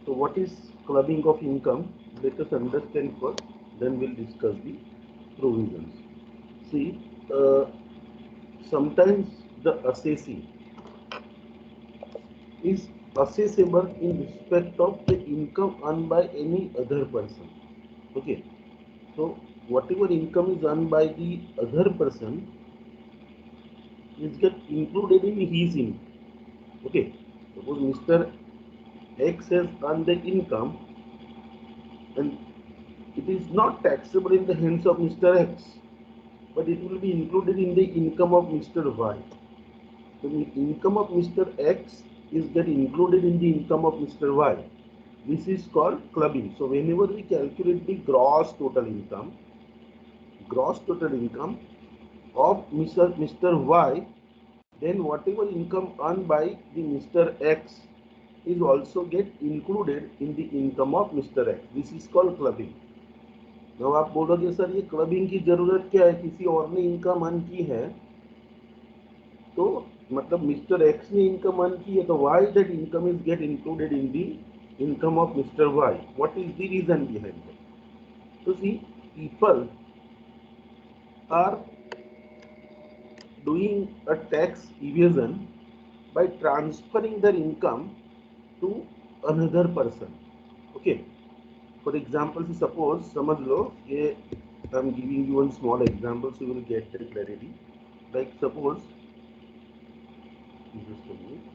So what is clubbing of income? Let us understand first, then we'll discuss the provisions. See, uh, sometimes the assessee is assessable in respect of the income earned by any other person. Okay, so whatever income is earned by the other person is get included in his income. Okay, suppose Mr. X has earned the income and it is not taxable in the hands of Mr. X, but it will be included in the income of Mr. Y. So the income of Mr. X is get included in the income of Mr. Y. This is called clubbing. So whenever we calculate the gross total income of Mr. Y, then whatever income earned by the Mr. X is also get included in the income of Mr. X. This is called clubbing. जब आप बोलोगे sir ये clubbing की जरूरत क्या है, किसी और ने इनकम अर्न की है, तो मतलब मिस्टर एक्स ने इनकम अर्न की है, तो why that income is get included in the income of mister Y, what is the reason behind that? तो see, people are doing a tax evasion by transferring their income to another person. Okay, for example, suppose समझ लो ये, I'm giving you one small example so you will get the clarity. Like suppose, just a minute.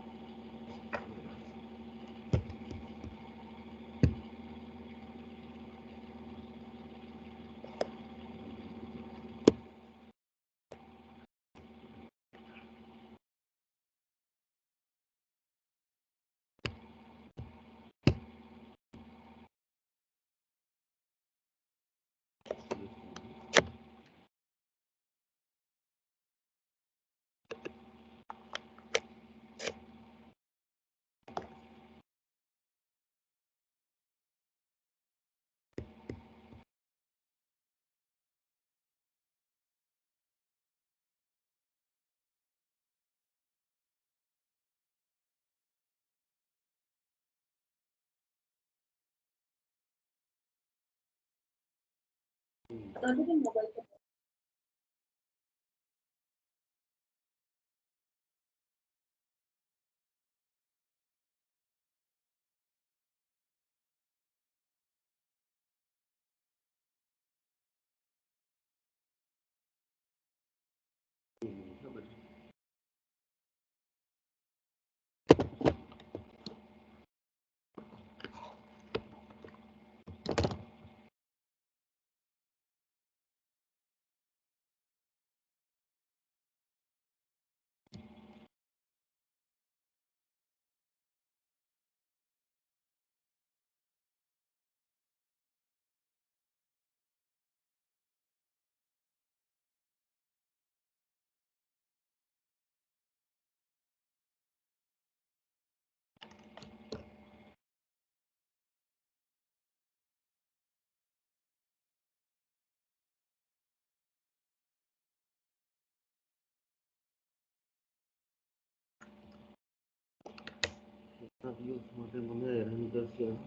Adiós, madre moneda, gracias.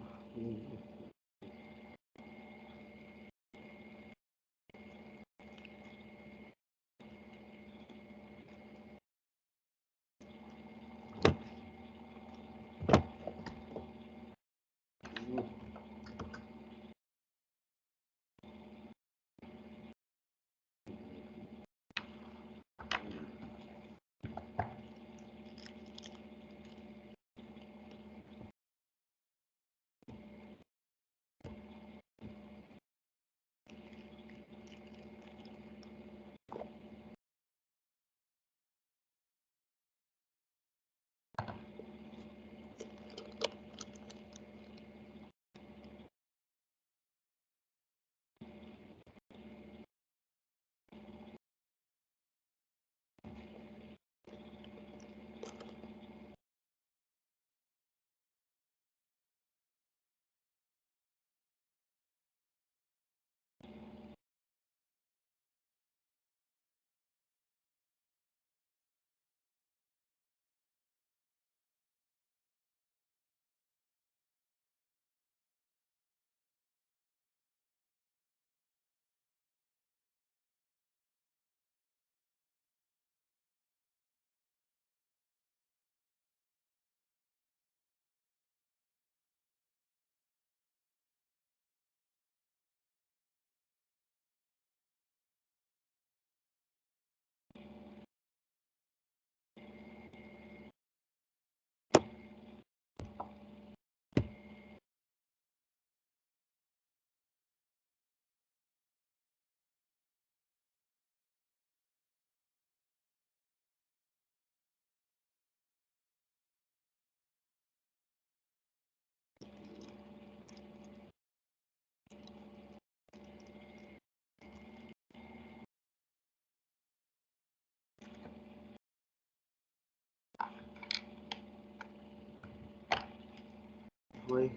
my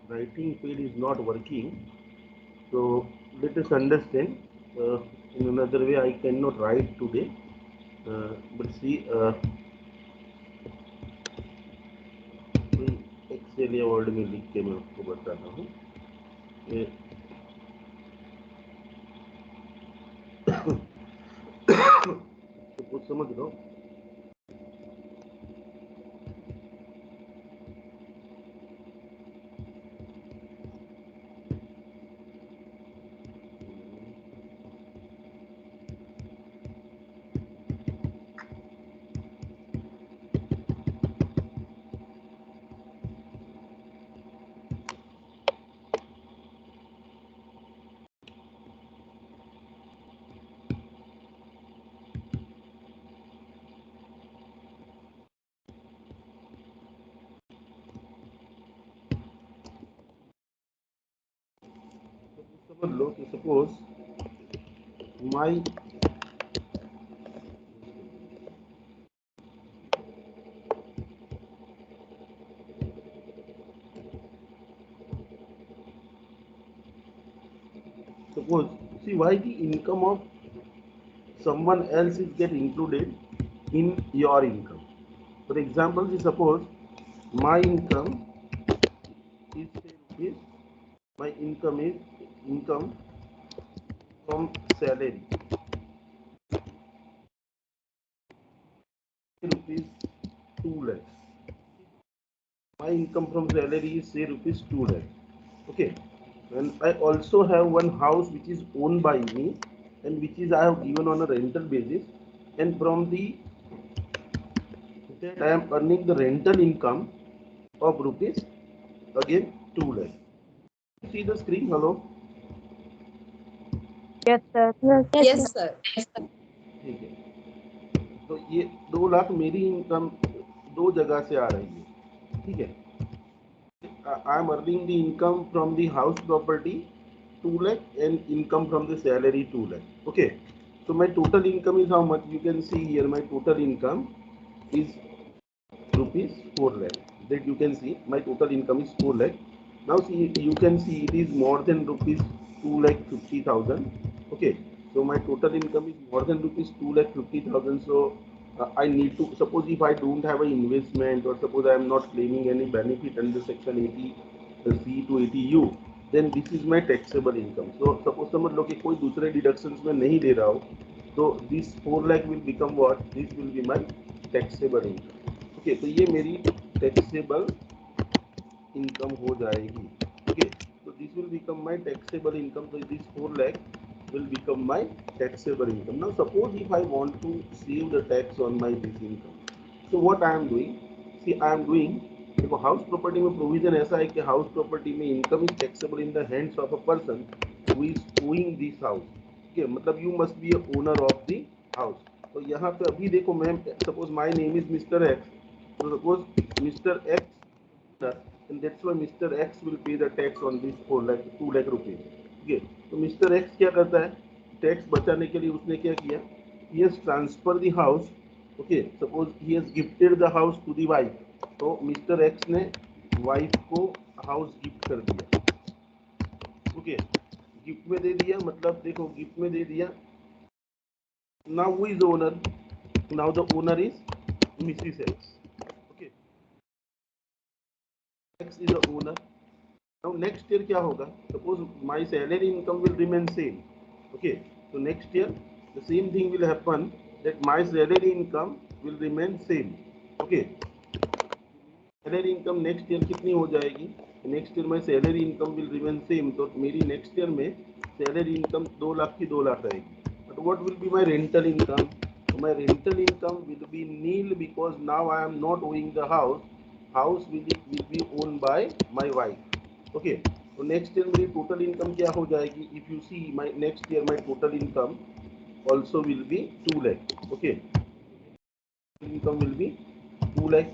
writing pad is not working. So let us understand. In another way, I cannot write today. But see, Excel या Word में लिख के मैं आपको बताता हूँ। तो कुछ समझ लो। समझ लो कि suppose my suppose see why the income of someone else is get included in your income. For example, suppose my income is say rupees, my income from salary rupees 2 lakhs. My income from salary is say rupees 2 lakhs. Okay, and I also have one house which is owned by me and which is I have given on a rental basis, and from the that I am earning the rental income of rupees again 2 lakhs. See the screen? Hello. Yes, sir. Yes, sir. ठीक है, तो ये 2 लाख मेरी income दो जगह से आ रही है। ठीक है, I am earning the income from the house property 2 lakh and income from the salary 2 lakh. Okay, so my total income is how much? You can see here my total income is rupees 4 lakh. That you can see my total income is 4 lakh. Now see, you can see it is more than rupees 2 lakh 50,000. Okay, so my total income is more than rupees 2 lakh 50,000. So I need to, suppose if I don't have an investment, or suppose I am not claiming any benefit under section 80 C to 80U, then this is my taxable income. So suppose समझ लो कि कोई दूसरे deductions में नहीं ले रहा हो, तो this 4 lakh will become what? This will be my taxable income. Okay, तो ये मेरी टैक्सेबल इनकम हो जाएगी। ओके, तो this will become my taxable income. तो this 4 lakh will become my taxable income. Now suppose if I want to save the tax on my this income, so what I am doing? See, I am doing, देखो house property में provision ऐसा है कि house property में income is taxable in the hands of a person who is owing this house. ठीक है, मतलब you must be a owner of the house. तो यहाँ पे अभी देखो ma'am, suppose my name is mister x. So suppose Mr. X, and that's why Mr. X will pay the tax on this 4 lakh 2 lakh rupees. Okay, तो Mr. X क्या करता है? Tax बचाने के लिए उसने क्या किया? He has transferred the house. Okay, suppose he has gifted the house to the wife. तो Mr. X ने वाइफ को हाउस गिफ्ट कर दिया. ओके, गिफ्ट में दे दिया, मतलब देखो गिफ्ट में दे दिया. Now who is owner? Now the owner is Mrs x. Okay, x is the owner. Now next year क्या होगा? Suppose my salary income will remain same. Okay, so next year the same thing will happen, that my salary income will remain same. Okay, salary income next year कितनी हो जाएगी? Next year में salary income will remain same, तो मेरी next year में salary income 2 lakh की 2 लाख रहेगी. But what will be my rental income? My rental income will be nil, because now I am not owing the house. House will be own by my wife. Okay, तो next year मेरी total income क्या हो जाएगी? If you see my next year my total income also will be 2 lakh. Okay, income will B 2 lakh.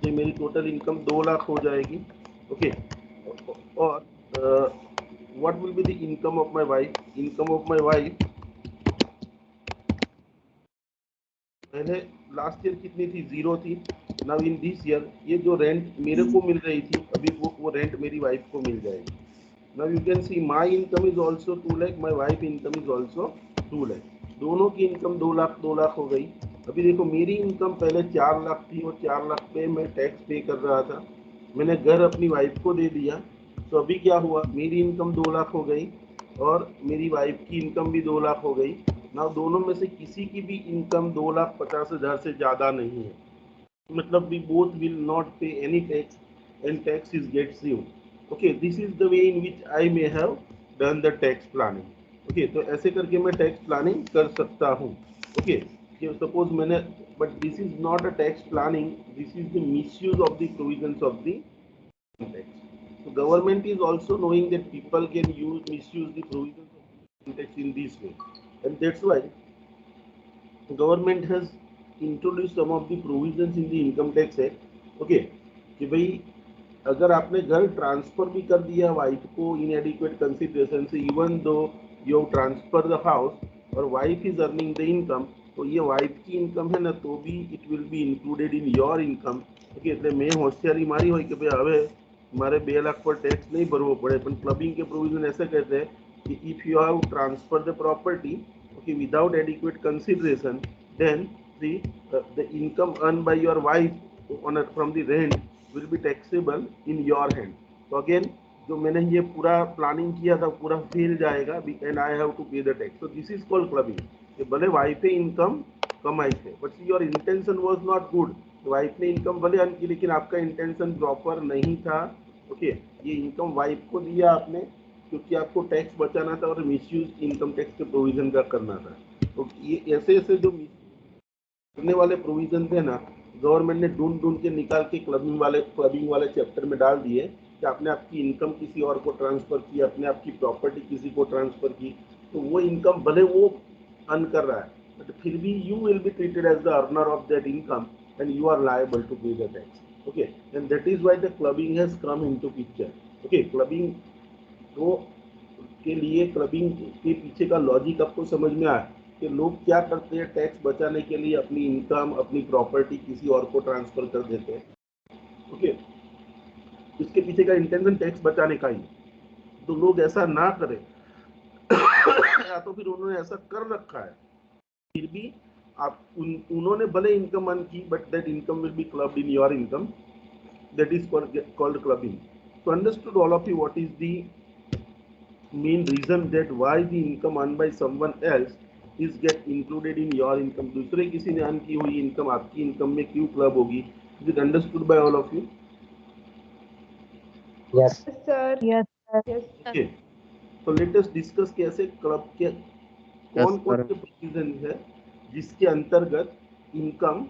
ये मेरी total income 2 lakh हो जाएगी. Okay, और what will be the income of my wife? Income of my wife पहले last year कितनी थी? 0 थी. Now in this year ये जो रेंट मेरे को मिल रही थी अभी वो रेंट मेरी वाइफ को मिल जाएगी। Now you can see my income is also 2 lakh, my wife income is also 2 lakh, दोनों की इनकम 2 लाख हो गई। अभी देखो मेरी इनकम पहले 4 लाख थी और 4 लाख पे मैं टैक्स पे कर रहा था, मैंने घर अपनी वाइफ को दे दिया, तो अभी क्या हुआ मेरी इनकम 2 लाख हो गई और मेरी वाइफ की इनकम भी 2 लाख हो गई। ना दोनों में से किसी की भी इनकम 2,50,000 से ज़्यादा नहीं है, मतलब we both will not pay any tax and tax is gets due। okay, this is the way in which I may have done the tax planning। okay, तो ऐसे करके मैं टैक्स प्लानिंग कर सकता हूँ। okay, कि सपोज मैंने, but this is not a tax planning, this is the misuse of the provisions of the tax। so government is also knowing that people can use misuse the provisions of tax in this way, and that's why government has introduce some of the provisions in the income tax act. Okay, कि भाई अगर आपने घर transfer भी कर दिया wife को inadequate consideration से, even though you transfer the house और wife is earning the income, तो ये वाइफ की इनकम है ना, तो भी it will be included in your income. Okay, એટલે મેં હોશિયારી મારી હોય કે ભાઈ હવે મારે 2 લાખ પર ટેક્સ નહીં ભરવો પડે, પણ ક્લબિંગ के प्रोविजन ऐसे कहते हैं कि if you have transfer the property, okay, without adequate consideration, then the income earned by your wife from the rent will be taxable in your hand। तो अगेन जो मैंने ये पूरा प्लानिंग किया था पूरा फेल जाएगा and I have to pay the tax. तो दिस इज कॉल्ड क्लबिंग। कि भले वाइफ इनकम कमाई थे but your intention was not good, wife ने इनकम भले अर्न की लेकिन आपका इंटेंशन प्रॉपर नहीं था। ओके, ये इनकम वाइफ को दिया आपने क्योंकि आपको टैक्स बचाना था और मिसयूज इनकम टैक्स के प्रोविजन का करना था। तो ये ऐसे ऐसे जो करने वाले प्रोविजन थे ना, गवर्नमेंट ने ढूंढ ढूंढ के निकाल के क्लबिंग वाले चैप्टर में डाल दिए कि आपने आपकी इनकम किसी और को ट्रांसफर की, अपने आपकी प्रॉपर्टी किसी को ट्रांसफर की, तो वो इनकम भले वो अर्न कर रहा है बट फिर भी you will be treated as the earner of that income and you are liable to pay the tax. Okay, and that is why the clubbing has come into picture. Okay, clubbing तो के लिए clubbing के पीछे का logic आपको समझ में आया कि लोग क्या करते हैं, टैक्स बचाने के लिए अपनी इनकम अपनी प्रॉपर्टी किसी और को ट्रांसफर कर देते हैं। ओके, इसके पीछे का इंटेंशन टैक्स बचाने का ही, तो लोग ऐसा ना करें या तो फिर उन्होंने ऐसा कर रखा है फिर भी आप उन्होंने भले इनकम अर्न की but that income will be clubbed in your income, that is called clubbing। So understood all of you what is the main reason that why the income earned by someone else is get included in your income। दूसरे किसी ने earn की हुई income आपकी income में क्यों club होगी? Is it understood by all of you? Yes. Yes, sir. Yes, sir. Yes, sir. Okay, so let us discuss कैसे क्लब के कौन कौन से प्रोविजन है जिसके अंतर्गत इनकम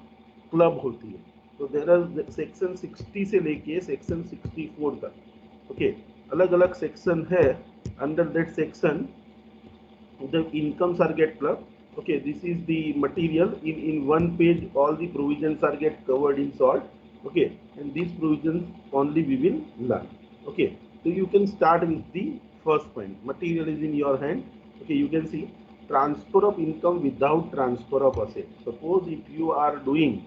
क्लब होती है। तो देयर आर सेक्शन 60 से लेके सेक्शन 64 तक। ओके, अलग अलग सेक्शन है, under that section the incomes are get clubbed। okay, this is the material in one page, all the provisions are get covered in short। okay, and these provisions only we will learn। okay, so you can start with the first point, material is in your hand। okay, you can see transfer of income without transfer of asset। suppose if you are doing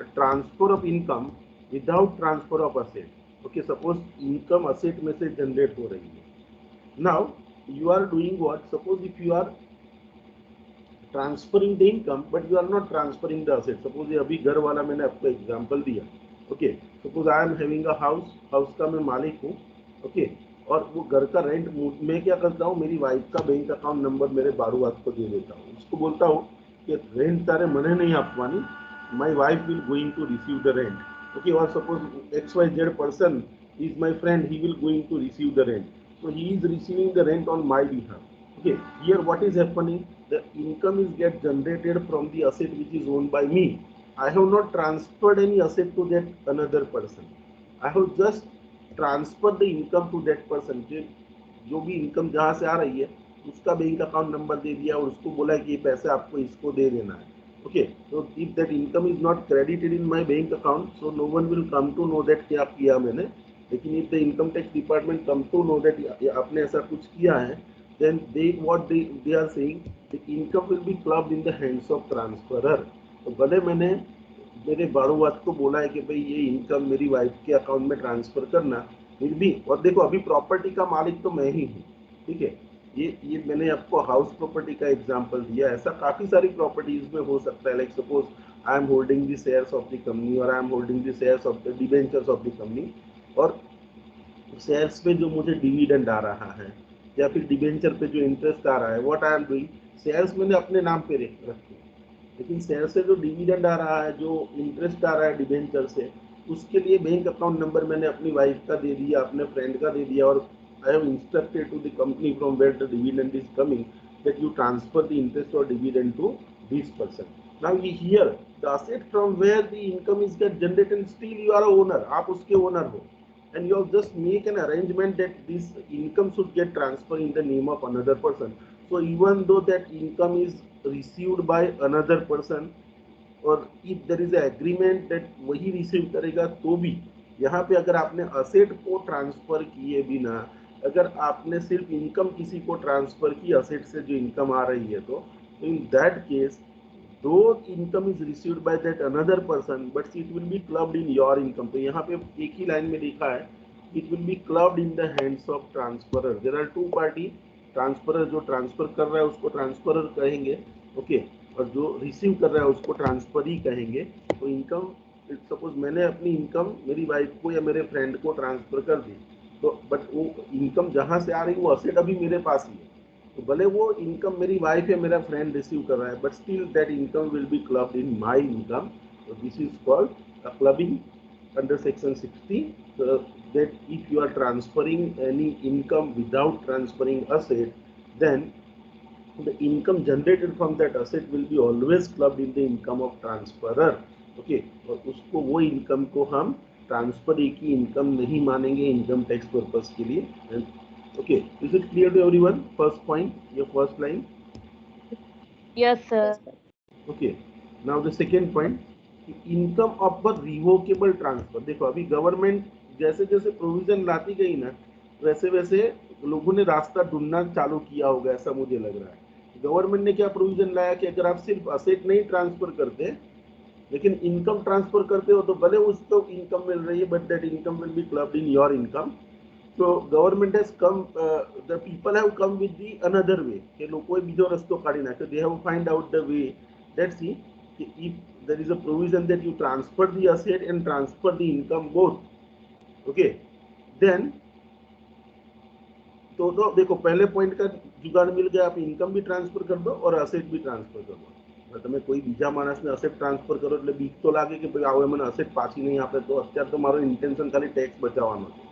a transfer of income without transfer of asset, okay, suppose income asset में से generate हो रही है। now you are doing what? suppose if you are transferring the income but you are not transferring the asset। suppose ये अभी घर वाला मैंने आपको एग्जांपल दिया। Okay, suppose I am having a house, house का मैं मालिक हूँ। ओके, और वो घर का रेंट मैं क्या करता हूँ, मेरी वाइफ का बैंक अकाउंट नंबर मेरे बारूवाद को दे देता हूँ, उसको बोलता हूँ कि रेंट तारे मने नहीं आपवानी, my wife will going to receive the rent. Okay, और suppose XYZ person is my friend, he will going to receive the rent, so he is receiving the rent on my behalf। okay, here what is happening, the income is get generated from the asset which is owned by me। I have not transferred any asset to that another person, I have just transferred the income to that person। जो भी income जहाँ से आ रही है उसका bank account number दे दिया और उसको बोला कि ये पैसे आपको इसको दे देना है। Okay, so if that income is not credited in my bank account, so no one will come to know that क्या किया मैंने। लेकिन if the income tax department come to know that आपने ऐसा कुछ किया है, then they are saying the income will be clubbed in the hands of transferor। तो भले मैंने मेरे बारोबार को बोला है कि भाई ये इनकम मेरी वाइफ के अकाउंट में ट्रांसफर करना, फिर भी, और देखो अभी प्रॉपर्टी का मालिक तो मैं ही हूँ, ठीक है, ये मैंने आपको हाउस प्रॉपर्टी का एग्जांपल दिया, ऐसा काफी सारी प्रॉपर्टीज में हो सकता है। Like suppose I am holding the shares of the company, और I am holding the shares of the debentures of the company, और शेयर्स पे जो मुझे डिविडेंड आ रहा है या फिर डिबेंचर पे जो इंटरेस्ट आ रहा है, what I am doing, shares मैंने अपने नाम पे रखे, लेकिन शेयर से जो डिविडेंड आ रहा है, जो इंटरेस्ट आ रहा है डिबेंचर से, उसके लिए बैंक अकाउंट नंबर मैंने अपनी वाइफ का दे दिया, अपने फ्रेंड का दे दिया, और I have instructed to the company from where the dividend is coming that you transfer the interest or dividend to this person. Now here the asset from where the income is get generated, and still you are a owner, आप उसके owner हो, and you have just make an arrangement that this income should get transferred in the name of another person. So even though that income is received by another person, और if there is agreement that वही receive करेगा, तो भी यहाँ पे अगर आपने asset को ट्रांसफर किए बिना, अगर आपने सिर्फ इनकम किसी को ट्रांसफर की असेट से जो इनकम आ रही है, तो in that case though income is received by that another person, but it will be clubbed in your income. तो यहाँ पे एक ही लाइन में लिखा है, it will be clubbed in the hands of transferor. There are two party, transferor जो transfer कर रहा है उसको ट्रांसफरर कहेंगे, ओके, और जो रिसीव कर रहा है उसको ट्रांसफर ही कहेंगे। तो इनकम, सपोज मैंने अपनी इनकम मेरी वाइफ को या मेरे फ्रेंड को ट्रांसफर कर दी, तो बट वो इनकम जहाँ से आ रही है वो असेट अभी मेरे पास ही है, तो भले वो इनकम मेरी वाइफ या मेरा फ्रेंड रिसीव कर रहा है, but still that income will be clubbed in my income. So this is called a clubbing under section 60. So that if you are transferring any income without transferring asset, then the income generated from that asset will be always clubbed in the income of transferor. Okay, और उसको वो income को हम transfer की income नहीं मानेंगे income tax purpose के लिए। Okay, is it clear to everyone? First point, ये first line. Yes, sir. Okay, now the second point, income of the revocable transfer. देखो अभी गवर्नमेंट जैसे जैसे प्रोविजन लाती गई ना, वैसे वैसे लोगों ने रास्ता ढूंढना चालू किया होगा, ऐसा मुझे लग रहा है। गवर्नमेंट ने क्या प्रोविजन लाया कि अगर आप सिर्फ असेट नहीं ट्रांसफर करते लेकिन इनकम ट्रांसफर करते हो, तो भले उसको इनकम मिल रही है, but that income will be clubbed in your income. So government has come, the people have come with the another way, કે લોકોએ બીજો રસ્તો કાઢી નાખ્યો. They have find out the way. Let's see if there is a provision that you transfer the asset and transfer the income both. Okay, then तो देखो पहले point का जुगाड़ मिल गया, आप इनकम भी ट्रांसफर कर दो और असेट भी ट्रांसफर कर दो। તમે કોઈ બીજા માણસને અસેટ ટ્રાન્સફર કરો એટલે બીક તો લાગે કે ભાઈ હવે મને અસેટ પાછી નહીં આપે, તો અત્યારે તો મારો ઇન્ટેન્શન ખાલી ટેક્સ બચાવવાનો છે।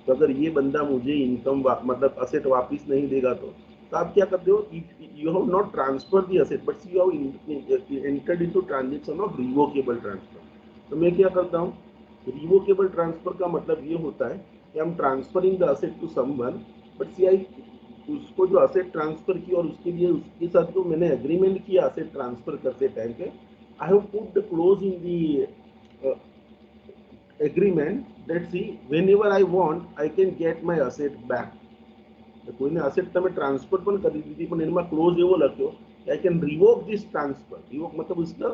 तो अगर ये बंदा मुझे इनकम मतलब असेट वापस नहीं देगा, तो आप क्या करते हो, you have not transfer the asset but you have entered into transaction of revocable transfer. तो मैं क्या करता हूँ, रिवोकेबल ट्रांसफर का मतलब ये होता है कि हम transferring the asset to someone, but see I उसको जो असेट ट्रांसफर की और उसके लिए उसके साथ जो मैंने एग्रीमेंट किया असेट ट्रांसफर करते टाइम पे, I have put the close in the agreement that see whenever I want I can get my asset back. કોઈને અસેટ તમે ટ્રાન્સફર પણ કરી દીધી, પણ એમાં ક્લોઝ એવો લખ્યો કે I can revoke this transfer, revoke मतलब उसका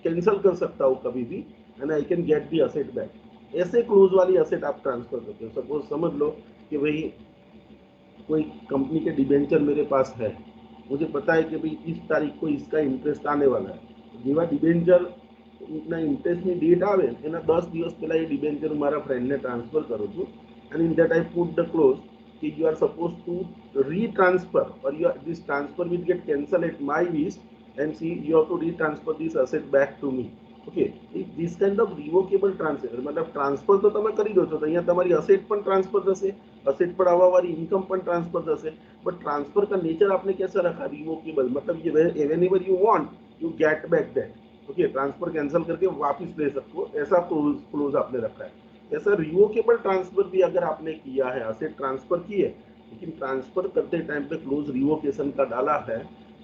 कैंसिल कर सकता हूँ कभी भी, and I can get the asset back. ऐसे क्लोज वाली असेट आप ट्रांसफर करते हो। सपोज समझ लो कि भाई कोई कंपनी के डिबेंचर मेरे पास है, मुझे पता है कि भाई इस तारीख को इसका इंटरेस्ट आने वाला है, जेवा डिबेंचर ના ઇન્ટરેસ્ટની ડેટ આવે એના 10 દિવસ પહેલા એ ડિબેન્ચર હું મારા ફ્રેન્ડને ટ્રાન્સફર કરું છું, and in that I put the clause that you are supposed to retransfer, or this transfer will get cancelled at my wish, and see you have to retransfer this asset back to me. Okay, if this kind of revocable transfer मतलब transfer तो તમે કરી દો છો, તો અહીંયા તમારી asset પણ ટ્રાન્સફર થશે, અસેટ પર આવવાવાળી ઇન્કમ પણ ટ્રાન્સફર થશે, બટ ટ્રાન્સફર का नेचर आपने कैसा रखा, रिवोकेबल, मतलब ये whenever you want you get back that। Okay, transfer cancel करके वापस ले सकते हो, ऐसा क्लोज आपने रखा है। ऐसा रिवोकेबल ट्रांसफर भी अगर आपने किया है, असेट ट्रांसफर की है लेकिन ट्रांसफर करते टाइम पे क्लोज रिवोकेशन का डाला है,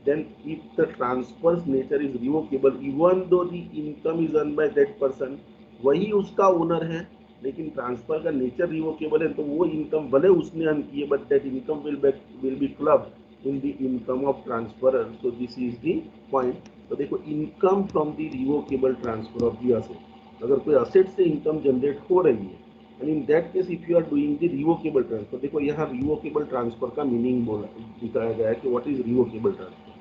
then if the transfer's nature is revocable even though the income is earned by that person, वही उसका ओनर है लेकिन ट्रांसफर का नेचर रिवोकेबल है, तो वो इनकम भले उसने अर्न की है but that income will be clubbed in the income of transferer. So this is the point तो देखो income from the revocable transfer of the asset, अगर कोई असेट से इनकम जनरेट हो रही है and in that case if you are doing the revocable transfer, देखो यहाँ रिवोकेबल ट्रांसफर का मीनिंग बोला दिखाया गया है कि what is revocable transfer.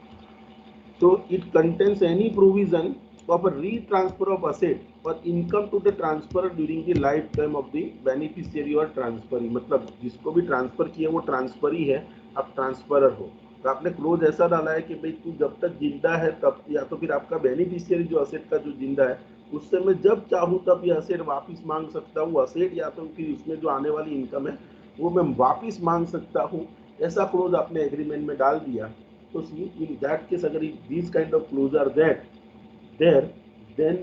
So it contains any provision of a retransfer of asset or income to the transferor during the lifetime of the beneficiary or transferee. मतलब जिसको भी ट्रांसफर किया वो ट्रांसफरी है, आप ट्रांसफरर हो. तो आपने क्लोज ऐसा डाला है कि भाई तू जब तक जिंदा है तब, या तो फिर आपका बेनिफिशियरी जो असेट का जो जिंदा है उससे मैं जब चाहूँ तब ये असेट वापस मांग सकता हूँ, असेट या तो फिर उसमें जो आने वाली इनकम है वो मैं वापस मांग सकता हूँ. ऐसा क्लोज आपने एग्रीमेंट में डाल दिया. So see, in that case, agar these kind of clause are there, then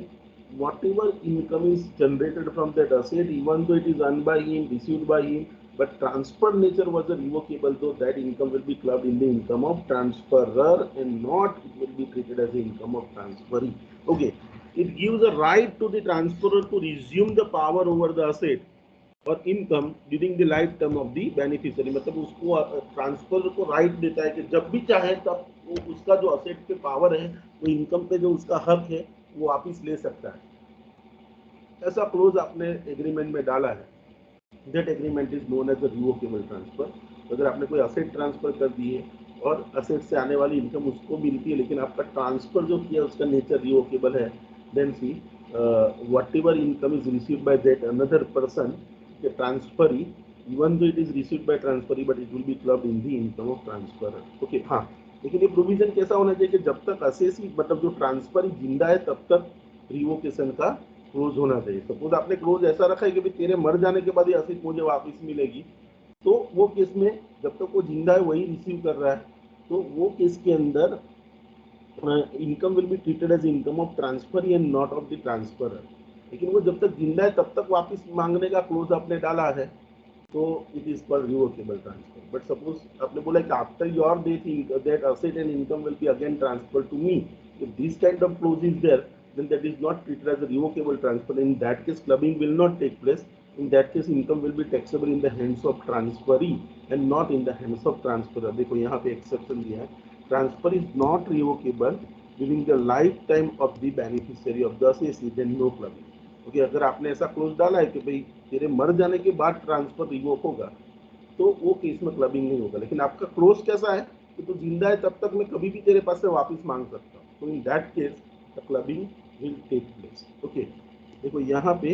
whatever income is generated from that asset, even though it is earned by him, received by him, but transfer nature was a revocable, though that income will be clubbed in the income of transferor and not it will be treated as the income of transferee. Okay, it gives a right to the transferor to resume the power over the asset और income during the life term of the beneficiary, मतलब उसको transfer को right देता है कि जब भी चाहे तब वो उसका जो असेट पे पावर है, वो इनकम पे जो उसका हक है वो वापस ले सकता है. ऐसा क्लोज आपने एग्रीमेंट में डाला है. That agreement is known as a revocable transfer. अगर आपने कोई असेट ट्रांसफर कर दी है और असेट से आने वाली इनकम उसको मिलती है, लेकिन आपका ट्रांसफर जो किया उसका नेचर रिवोकेबल है, then see whatever income is received by that another person, the transferee, even though it is received by transferee, but it will be clubbed in the income of transferor. Okay, हाँ, लेकिन ये provision कैसा होना चाहिए कि जब तक assessee मतलब जो ट्रांसफरी जिंदा है तब तक रिवोकेशन का क्लोज होना चाहिए. सपोज आपने क्लोज ऐसा रखा है कि भाई तेरे मर जाने के बाद ये असेट मुझे वापस मिलेगी, तो वो केस में जब तक वो जिंदा है वही रिसीव कर रहा है, तो वो केस के अंदर income will be treated as income of transfer and not of the transferor. लेकिन वो जब तक जिंदा है तब तक वापस मांगने का क्लोज आपने डाला है, तो it is called revocable transfer. But suppose आपने बोला कि after your death that asset and income will be again transfer to me, if this kind of clause is there, then that is not treated as a revocable transfer. In that case clubbing will not take place. In that case income will be taxable in the hands of transferee and not in the hands of transferor. देखो यहाँ पे exception दिया है, transfer is not revocable during the lifetime of the beneficiary of the assessee, then no clubbing. क्योंकि अगर आपने ऐसा close डाला है कि भाई तेरे मर जाने के बाद ट्रांसफर रिवोक होगा, तो वो केस में क्लबिंग नहीं होगा. लेकिन आपका क्लोज कैसा है कि तू जिंदा है तब तक मैं कभी भी तेरे पास से वापस मांग सकता हूँ, तो in that case the clubbing will take place. Okay, देखो यहाँ पे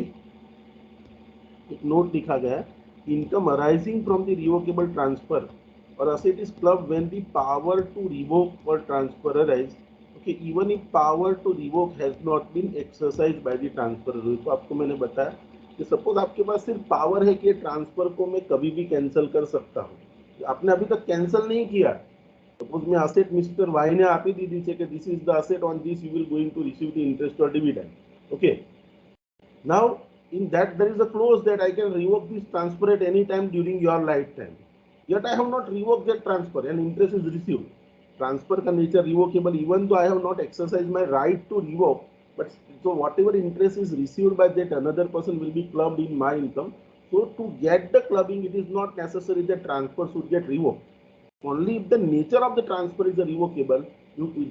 एक नोट लिखा गया है, income arising from the revocable transfer और asset is club when the power to revoke और transfer arise. Okay, even if power to revoke has not been exercise by the transfer. तो आपको मैंने बताया कि सपोज आपके पास सिर्फ पावर है कि ट्रांसफर को मैं कभी भी कैंसिल कर सकता हूँ, आपने अभी तक कैंसिल नहीं किया. सपोज मैं असेट मिस्टर वाई ने आप ही दी दी कि this is the asset, on this you will going to receive the interest और dividend. Okay, now in that there is a clause that I can revoke this transfer at any time during your lifetime, yet I have not revoked that transfer and interest is received. Transfer का nature revocable, even though I have not exercised my right to revoke, but so whatever interest is received by that another person will be clubbed in my income. So to get the clubbing, it is not necessary that transfer should get revoked. Only if the nature of the transfer is a revocable,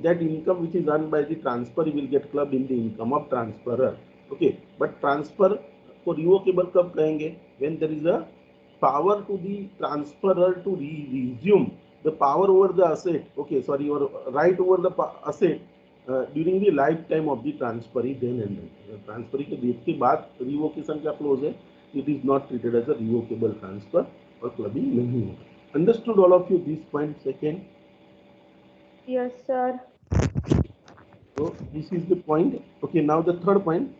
that income which is earned by the transfer will get clubbed in the income of transferor. Okay, but transfer को revocable कब कहेंगे? When there is a power to the transferor to resume the power over the asset. Okay, sorry, or right over the asset during the lifetime of the transferee. Then and then transferee के date के बाद revocation का clause है, it is not treated as a revocable transfer और clubbing नहीं होगा. Understood all of you this point second? Yes, sir. So this is the point. Okay, now the third point,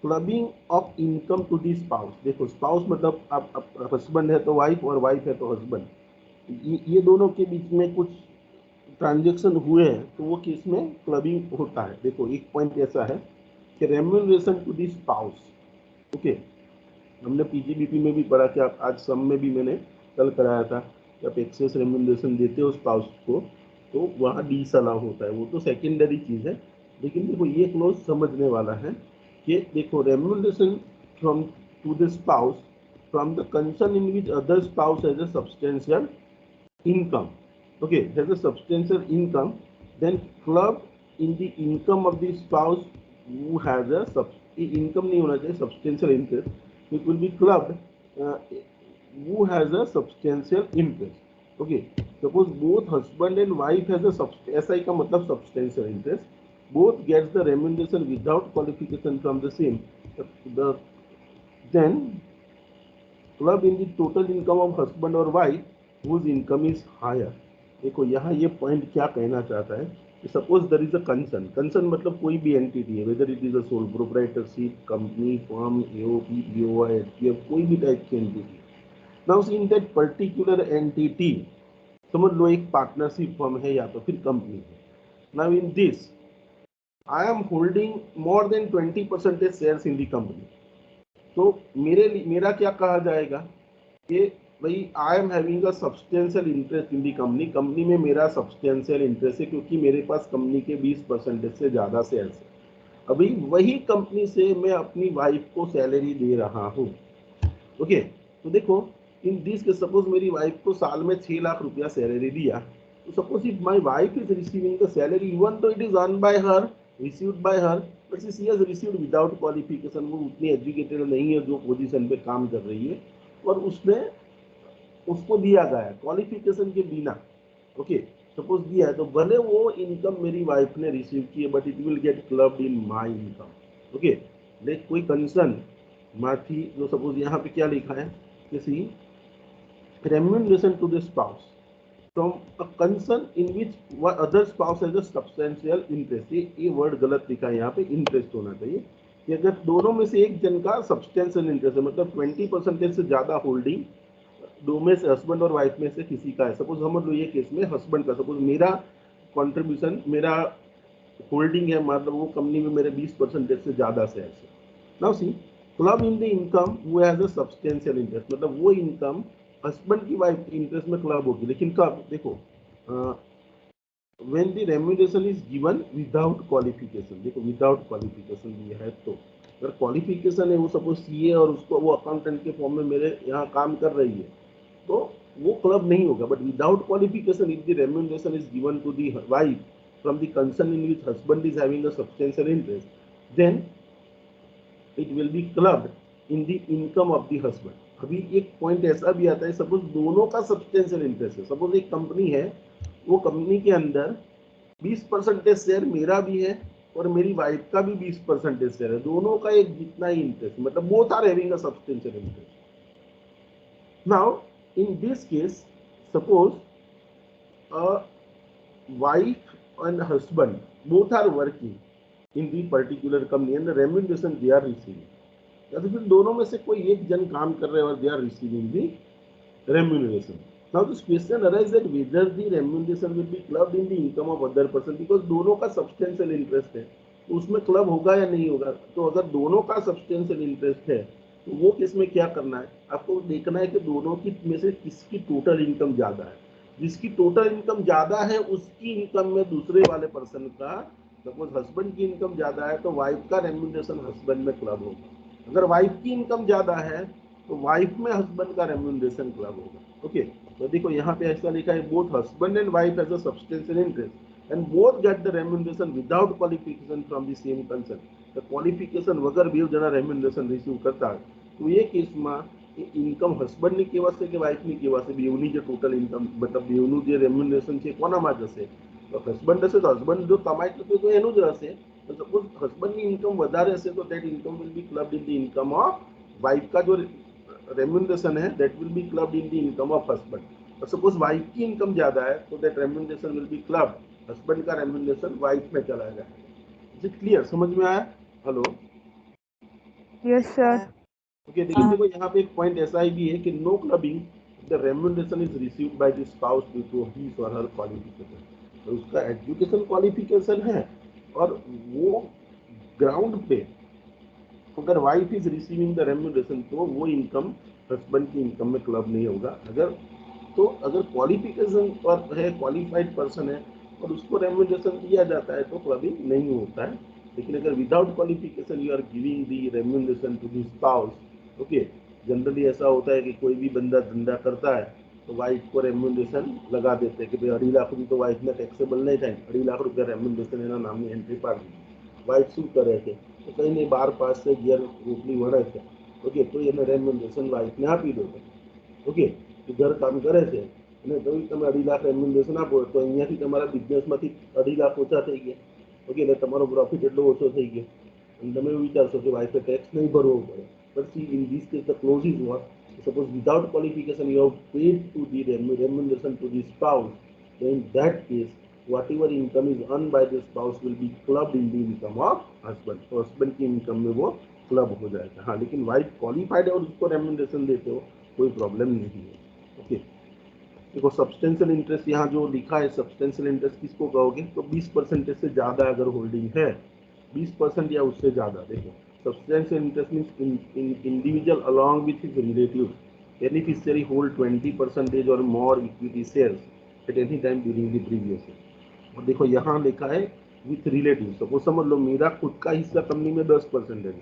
clubbing of income to the spouse. देखो spouse मतलब आप husband है तो wife और wife है तो husband, ये दोनों के बीच में कुछ ट्रांजेक्शन हुए हैं तो वो केस में क्लबिंग होता है. देखो एक पॉइंट ऐसा है कि remuneration to the spouse. Okay, हमने पीजीबीपी में भी पढ़ा कि आप आज सम में भी मैंने कल कराया था कि आप एक्सेस रेम्यूनरेशन देते हो स्पाउस को तो वहाँ डिसअलाउ होता है, वो तो सेकेंडरी चीज़ है. लेकिन देखो ये क्लोज समझने वाला है कि देखो remuneration from to the spouse from the concern in which other spouse has a substantial income. Okay, has a substantial income, then club in the income of the spouse who has a income नहीं होना चाहिए, substantial interest, it will be clubbed who has a substantial interest. Okay, suppose both husband and wife has a SI का मतलब substantial interest, both gets the remuneration without qualification from the same, the then club in the total income of husband or wife whose income is higher. देखो यहाँ ये point क्या कहना चाहता है कि suppose there is a concern, concern मतलब कोई भी एंटिटी है, whether it is a sole proprietorship, company, firm, AOP, BOI, HPF, कोई भी टाइप की entity. Now in that particular entity, समझ लो एक पार्टनरशिप फर्म है या तो फिर कंपनी है। Now in this I am holding more than 20% shares in the company. तो मेरा क्या कहा जाएगा कि भाई I am having a substantial interest in the company, company में मेरा सब्सटेंशियल इंटरेस्ट है क्योंकि मेरे पास कंपनी के 20% से ज़्यादा शेयर्स है। अभी वही कंपनी से मैं अपनी वाइफ को सैलरी दे रहा हूँ। ओके, तो देखो इन दिस के सपोज मेरी वाइफ को साल में 6 लाख रुपया सैलरी दिया, तो suppose if my wife is receiving the salary even though it is earn by her, received by her, but she has received without qualification, वो उतनी एजुकेटेड नहीं है जो पोजीशन पे काम कर रही है, और उसने उसको दिया गया है क्वालिफिकेशन के बिना। ओके, सपोज दिया है तो भले वो इनकम मेरी वाइफ ने रिसीव की है but it will get clubbed in my income. Okay, देख कोई कंसर्न माथी जो सपोज यहाँ पे क्या लिखा है, किसी remuneration to the spouse from a concern in which other spouse has a substantial interest। ये वर्ड गलत लिखा है यहाँ पे, इंटरेस्ट होना चाहिए कि अगर दोनों में से एक जन का सब्सटेंशियल इंटरेस्ट है, मतलब 20% से ज्यादा होल्डिंग दो में से, हस्बैंड और वाइफ में से किसी का है। सपोज समझ लो ये केस में हस्बैंड का, सपोज मेरा कॉन्ट्रीब्यूशन, मेरा होल्डिंग है, मतलब वो कंपनी में मेरे 20% से ज्यादा शेयर्स है। Now see club in the income वो हैज अ सब्सटेंशियल इंटरेस्ट, मतलब वो इनकम हस्बैंड की वाइफ की इंटरेस्ट में क्लब होगी, लेकिन कब, देखो when the remuneration is given without qualification. देखो विदाउट क्वालिफिकेशन दिया है, तो अगर क्वालिफिकेशन है, वो सपोज सीए और उसको वो अकाउंटेंट के फॉर्म में मेरे यहाँ काम कर रही है, तो वो क्लब नहीं होगा। But without qualification if the remuneration is given to the wife from the concern in which husband is having a substantial interest, then it will be clubbed in the income of the husband. अभी एक point ऐसा भी आता है, suppose दोनों का substantial interest है, suppose एक कंपनी है, वो कंपनी के अंदर 20% शेयर मेरा भी है और मेरी वाइफ का भी 20% शेयर है, दोनों का एक जितना ही इंटरेस्ट, मतलब both are having a substantial interest. Now in this case suppose a wife and husband both are working in the particular company and the remuneration they are receiving, या तो फिर दोनों में से कोई एक जन काम कर रहे हैं और they are receiving the remuneration. Now this question arises that whether the remuneration will be clubbed in the income of other person, because दोनों का substantial interest है, तो उसमें क्लब होगा या नहीं होगा। तो अगर दोनों का substantial interest है तो वो किसमें क्या करना है, आपको देखना है कि दोनों की में से किसकी टोटल इनकम ज्यादा है। जिसकी टोटल इनकम ज्यादा है उसकी इनकम में दूसरे वाले पर्सन का, सपोज हस्बैंड की इनकम ज्यादा है तो वाइफ का रेम्यूनरेशन हस्बैंड में क्लब होगा। अगर वाइफ की इनकम ज्यादा है तो वाइफ में हस्बैंड का रेम्यूनरेशन क्लब होगा। ओके, तो देखो यहाँ पे ऐसा लिखा है, both husband and wife has a substantial interest and both get the remuneration without qualification from the same concern. तो क्वालिफिकेशन वगैर भी जना रेम्यूनरेशन रिसीव करता है, तो ये केस में इनकम हस्बैंड ની કેવાશે કે વાઇફ ની કેવાશે, બેવની જે ટોટલ ઇનકમ मतलब બેવનું જે રેમ્યુનરેશન છે કોનામાં જશે, તો હસબન્ડ હશે તો હસબન્ડ જો કમાય તો એનું જ હશે। तो सपोज हस्बैंड की इनकम વધારે હશે तो that income will be clubbed in the income of wife का जो रेम्यूनरेशन है that will be clubbed in the income of husband. और सपोज वाइफ की इनकम ज्यादा है तो that remuneration will be clubbed, husband का रेम्यूनरेशन वाइफ में चला जाएगा। इज इट क्लियर, समझ में आया? Hello, Yes, sir. ओके, लेकिन देखो यहाँ पे एक पॉइंट ऐसा ही भी है कि no clubbing the remuneration is received by the spouse due to his or her qualification. तो उसका एजुकेशन क्वालिफिकेशन है और वो ग्राउंड पे अगर wife is receiving the remuneration तो वो इनकम हस्बैंड की इनकम में क्लब नहीं होगा। अगर तो अगर क्वालिफिकेशन पर है, क्वालिफाइड पर्सन है और उसको रेम्यूनरेशन दिया जाता है तो क्लबिंग नहीं होता है। लेकिन अगर without qualification you are giving the remuneration to the spouse, okay, generally ऐसा होता है कि कोई भी बंदा धंधा करता है तो वाइफ को रेम्युनरेशन लगा देते कि भाई 2.5 लाख तो वाइफ ने ટેક્સેબલ नहीं થાય, 2.5 લાખ રૂપિયા રેમ્યુનરેશન એના નામની એન્ટ્રી પાડી. વાઇફ શું કરે છે તો કંઈ નહીં, 12 પાસ છે, ઘેર રોટલી વળે છે, ઓકે, તો એને રેમ્યુનરેશન વાઇફને આપી દો. ઓકે, તો ઘર કામ કરે છે અને તો તમે 2.5 લાખ રેમ્યુનરેશન આપો તો અહીંયાથી તમારા બિઝનેસમાંથી 2.5 લાખ ઓછા થઈ ગયા. ઓકે, એટલે તમારો પ્રોફિટ એટલો ઓછો થઈ ગયો અને તમે એવું વિચારશો કે વાઇફે ટેક્સ નહીં ભરવો પડે. But see in this case the clause is what, suppose without qualification you have paid to the remuneration to the spouse, then in that case whatever income is earned by the spouse will be clubbed in the income of husband. तो husband की income में वो club हो जाएगा. हाँ, लेकिन wife qualified है और उसको रेम्युनरेशन देते हो कोई प्रॉब्लम नहीं है. ओके, देखो सब्सटेंशियल इंटरेस्ट यहाँ जो लिखा है, सब्सटेंशियल इंटरेस्ट किसको कहोगे तो 20% से ज़्यादा अगर होल्डिंग है, 20% या उससे ज़्यादा. देखो substantial interest means individual along with his relatives, beneficiary hold 20% or more equity shares at any time during the previous year. और देखो यहाँ लिखा है विथ रिलेटिव. सपोज समझ लो मेरा खुद का हिस्सा कंपनी में 10% है,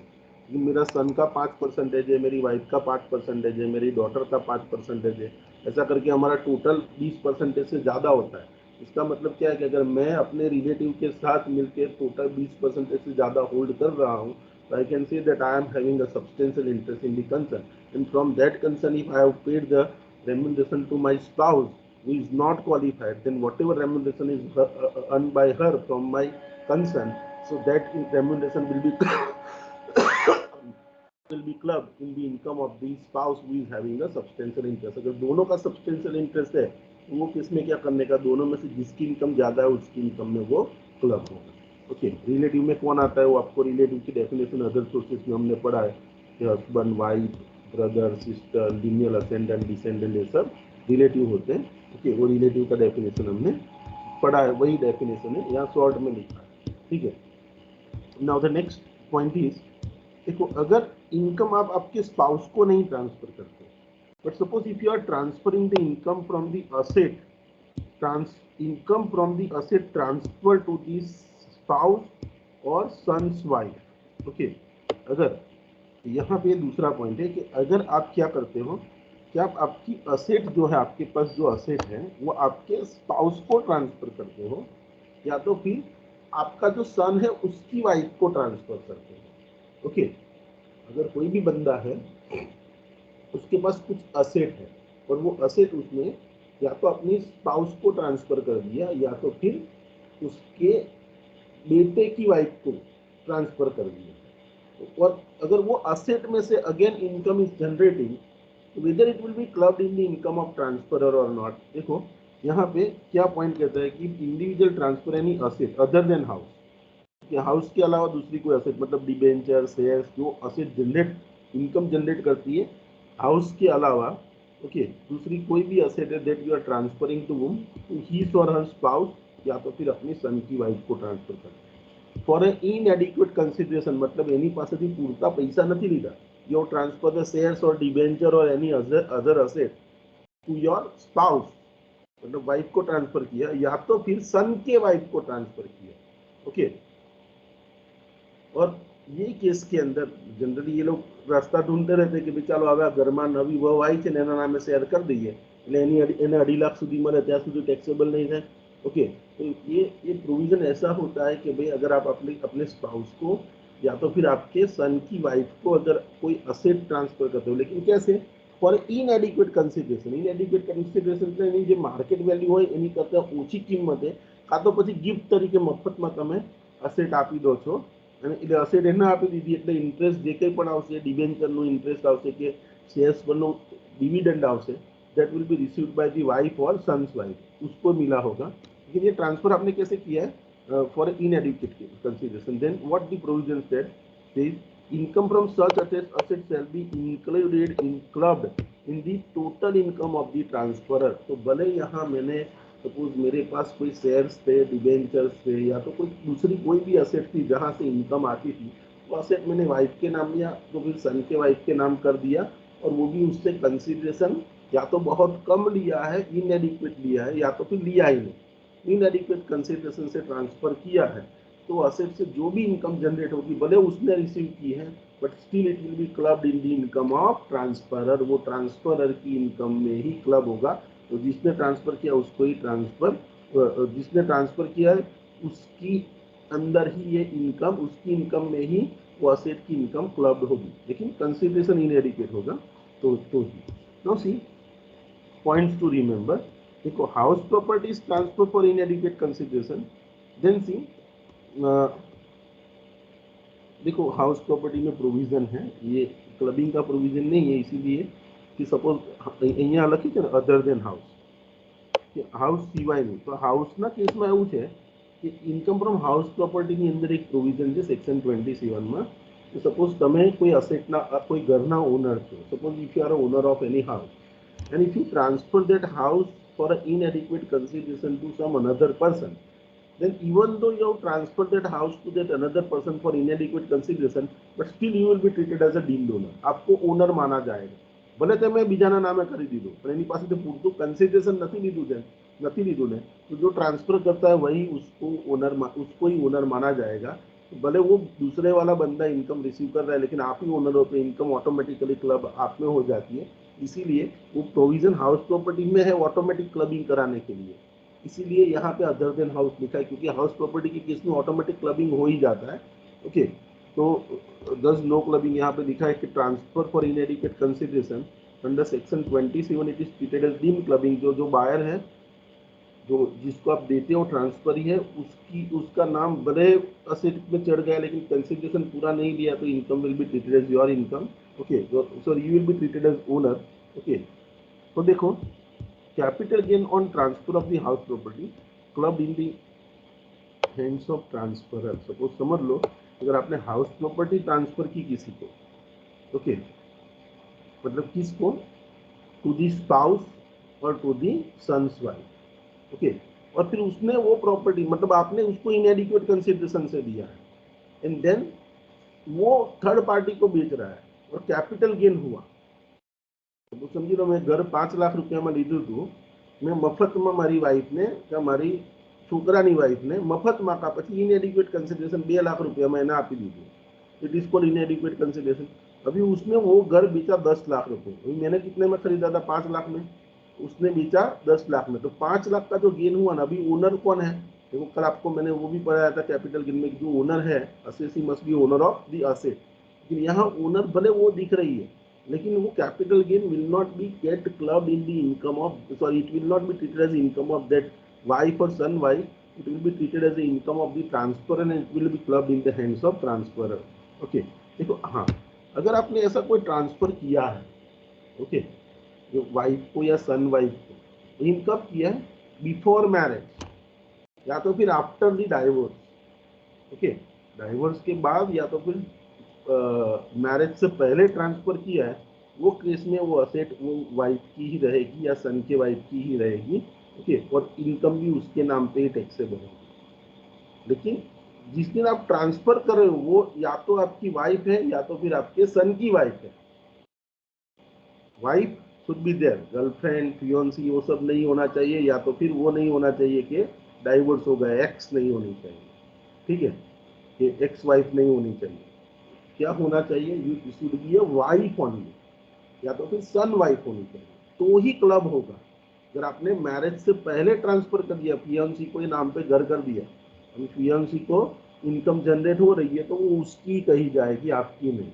मेरा सन का 5% है, मेरी वाइफ का 5% है, मेरी डॉटर का 5% है, ऐसा करके हमारा टोटल 20% से ज़्यादा होता है. इसका मतलब क्या है कि अगर मैं अपने रिलेटिव के साथ मिलकर टोटल 20% से ज़्यादा होल्ड कर रहा हूँ, I can say that I am having a substantial interest in the concern, and from that concern if I have paid the remuneration to my spouse who is not qualified, then whatever remuneration is earned by her from my concern, so that remuneration will be will be clubbed in the income of the spouse who is having a substantial interest. अगर दोनों का substantial interest है तो वो किसमें क्या करने का, दोनों में से जिसकी इनकम ज़्यादा है उसकी इनकम में वो क्लब होगा. ओके, रिलेटिव में कौन आता है वो आपको रिलेटिव की डेफिनेशन अदर सोर्सेज में हमने पढ़ा है कि husband, wife, brother, sister, lineal ascendant, descendant, ये सब रिलेटिव होते हैं. ओके, वो रिलेटिव का डेफिनेशन हमने पढ़ा है, वही डेफिनेशन है यहाँ शॉर्ट में लिखा है. ठीक है, now the next point is, देखो अगर इनकम आप आपके स्पाउस को नहीं ट्रांसफर करते, but suppose if you are transferring the income from the asset, income from the asset transfer to the spouse or son's wife. Okay, अगर यहाँ पे दूसरा पॉइंट है कि अगर आप क्या करते हो कि आप आपकी असेट जो है, आपके पास जो असेट है वो आपके स्पाउस को ट्रांसफर करते हो, या तो फिर आपका जो सन है उसकी वाइफ को ट्रांसफर करते हो. ओके, अगर कोई भी बंदा है उसके पास कुछ असेट है और वो असेट उसने या तो अपनी स्पाउस को ट्रांसफर कर दिया या तो फिर उसके बेटे की वाइफ को ट्रांसफर कर दिया, और अगर वो असेट में से again income is generating, whether it will be clubbed in the income of transferor और नॉट. देखो यहाँ पे क्या पॉइंट कहता है कि individual transfer any asset other than house, house के अलावा दूसरी कोई असेट, मतलब डिबेंचर, शेयर्स, जो असेट जनरेट इनकम जनरेट करती है हाउस के अलावा, ओके, दूसरी कोई भी असेट है that you are transferring to whom, to his or her spouse, या तो फिर अपनी सन की वाइफ को ट्रांसफर करते फॉर ए इनएडिक्वेट कंसिडरेशन, मतलब एनी पासेથી પૂરતા પૈસા નથી લીધા. You transfer the shares or debenture or any other asset to your spouse, मतलब वाइफ को ट्रांसफर किया या तो फिर सन के वाइफ को ट्रांसफर किया. ओके, और ये केस के अंदर जनरली ये लोग रास्ता ढूंढते रहते कि भाई ચાલો હવે ઘરમાં નવી વહુ આવી છે ને એના નામે શેર કરી દઈએ એટલે એને 2.5 લાખ સુધી મળે ત્યાં સુધી ટેક્सेबल नहीं થાય. ओके, तो ये प्रोविजन ऐसा होता है कि भाई अगर आप अपने स्पाउस को या तो फिर आपके सन की वाइफ को अगर कोई असेट ट्रांसफर करते हो, लेकिन कैसे, फॉर इनएडिक्वेट कंसिडरेशन. इनएडिक्वेट कंसिडरेशन એટલે એની જે માર્કેટ વેલ્યુ હોય એની કરતાં ઓછી કિંમતે કાં તો પછી ગિફ્ટ તરીકે મફતમાં તમે અસેટ આપી દો છો, અને એટલે અસેટ એને આપી દીધી એટલે ઇન્ટરેસ્ટ જે કંઈ પણ આવશે, ડિબેન્ચરનું ઇન્ટરેસ્ટ આવશે કે શેર્સ પરનો ડિવિડન્ડ આવશે, that will be received by the wife और सन्स वाइफ, उसको मिला होगा. लेकिन ये ट्रांसफर आपने कैसे किया है, for inadequate consideration. Then what the provision said, says income from such asset shall be included in clubbed in the total income of the transferor. तो भले यहाँ मैंने सपोज मेरे पास कोई शेयर्स थे, डिबेंचर्स थे, या तो कोई दूसरी कोई भी असेट थी जहाँ से इनकम आती थी, वो असेट मैंने वाइफ के नाम लिया तो फिर सन के वाइफ के नाम कर दिया, और वो भी उससे कंसिडरेशन या तो बहुत कम लिया है, इनएडिक्वेट लिया है, या तो फिर लिया ही नहीं, इनएडिक्वेट कंसिडरेशन से ट्रांसफर किया है, तो असेट से जो भी इनकम जनरेट होगी भले उसने रिसीव की है, but still it will be clubbed in the income of transferor. वो ट्रांसफरर की इनकम में ही क्लब होगा, तो जिसने ट्रांसफर किया उसको ही ट्रांसफर, जिसने ट्रांसफर किया है उसकी अंदर ही ये इनकम, उसकी इनकम में ही वो असेट की इनकम क्लब्ड होगी, लेकिन कंसिडरेशन इनएडिक्वेट होगा तो ही। Now see points to remember. देखो, house property is transfer for inadequate consideration. Then see, देखो हाउस प्रॉपर्टी में प्रोविजन है, ये क्लबिंग का प्रोविजन नहीं है, इसीलिए कि सपोज અહીંયા લખી છે ને અધર દેન હાઉસ, કે હાઉસ સિવાયનું, તો હાઉસના કેસમાં એવું છે કે ઇન્કમ ફ્રોમ હાઉસ પ્રોપર્ટીની અંદર એક પ્રોવિઝન છે સેક્શન 27માં, કે સપોઝ તમે કોઈ અસેટના, કોઈ ઘરના ઓનર છો, suppose if you are honour of any house and if you transfer that house for an inadequate consideration to some another person, then even though you have transferred that house to that another person for inadequate consideration, but still you will be treated as a deemed owner. आपको owner माना जाएगा, ભલે તમે બીજાના નામે કરી દીધું, પણ એની પાસેથી પૂરતું કન્સિડરેશન નથી લીધું ને, तो जो ट्रांसफर करता है वही उसको ही ओनर माना जाएगा। भले वो दूसरे वाला बंदा इनकम रिसीव कर रहा है, लेकिन आप ही ओनर हो तो इनकम ऑटोमेटिकली क्लब आप में हो जाती है। इसीलिए वो प्रोविजन हाउस प्रॉपर्टी में है ऑटोमेटिक क्लबिंग कराने के लिए, इसीलिए यहाँ पे अदर देन हाउस लिखा है, क्योंकि हाउस प्रॉपर्टी के केस में ऑटोमेटिक क्लबिंग हो ही जाता है। ओके, तो दस नो क्लबिंग यहाँ पे लिखा है कि transfer for inadequate consideration under section 27 it is treated as deemed clubbing. जो बायर है, जो जिसको आप देते हो ट्रांसफर ही है, उसका नाम भले असेट में चढ़ गया लेकिन कंसिडरेशन पूरा नहीं लिया, तो income will be treated as your income. Okay, sorry, you will be treated as owner. Okay, तो देखो, capital gain on transfer of the house property club in the hands of transferor. Suppose समझ लो, अगर आपने house property transfer की किसी को, okay, मतलब किसको, टू दी स्पाउस और to the son's wife, okay, और फिर उसने वो प्रॉपर्टी, मतलब आपने उसको इनएडिक्वेट कंसिडरेशन से दिया है, एंड देन वो थर्ड पार्टी को बेच रहा है और कैपिटल गेन हुआ। तो समझी लो, मैं घर 5 लाख रुपया में लीधું હતું, मैं મફતમાં મારી વાઈફને કે મારી છોકરાની વાઈફને મફતમાં કા પછી ઇનએડિક્વેટ કન્સિડરેશન 2 लाख રૂપિયામાં એને આપી દીધું, इट इज कॉल्ड इनएडिक्वेट कंसिडरेशन। अभी उसने वो घर बेचा 10 लाख रुपए, अभी मैंने कितने में खरीदा था, 5 लाख में, उसने बेचा 10 लाख में, तो 5 लाख का जो गेन हुआ ना, अभी ओनर कौन है, देखो कल आपको मैंने वो भी पढ़ाया था कैपिटल गेन में, जो ओनर है assessee must be owner of the asset, लेकिन यहाँ ओनर भले वो दिख रही है, लेकिन वो capital gain will not be get clubbed in the income of, sorry, it will not be treated as income of that wife और son wife, it will be treated as the income of the transferor and it will be clubbed in the hands of transferor। Okay, देखो, हाँ, अगर आपने ऐसा कोई transfer किया है, okay, जो वाइफ को या सन वाइफ को, इन कब किया है, बिफोर मैरिज या तो फिर after the divorce. Okay, divorce के बाद या तो फिर मैरिज से पहले ट्रांसफर किया है, वो केस में वो असेट वो वाइफ की ही रहेगी या सन के वाइफ की ही रहेगी। ओके, और इनकम भी उसके नाम पे ही टैक्सेबल होगी। लेकिन जिस दिन आप ट्रांसफर कर रहे हो वो या तो आपकी वाइफ है या तो फिर आपके सन की वाइफ है। Wife should be there, girlfriend, fiancee, वो सब नहीं होना चाहिए, या तो फिर वो नहीं होना चाहिए कि डाइवोर्स हो गया, एक्स नहीं होनी चाहिए, ठीक है, कि एक्स वाइफ नहीं होनी चाहिए। क्या होना चाहिए, you should be a wife only, या तो फिर सन वाइफ होनी चाहिए, तो ही क्लब होगा। अगर आपने मैरिज से पहले ट्रांसफर कर दिया, फियांसी को नाम पे घर कर दिया, फियांसी को इनकम जनरेट हो रही है तो वो उसकी कही जाएगी, आपकी नहीं।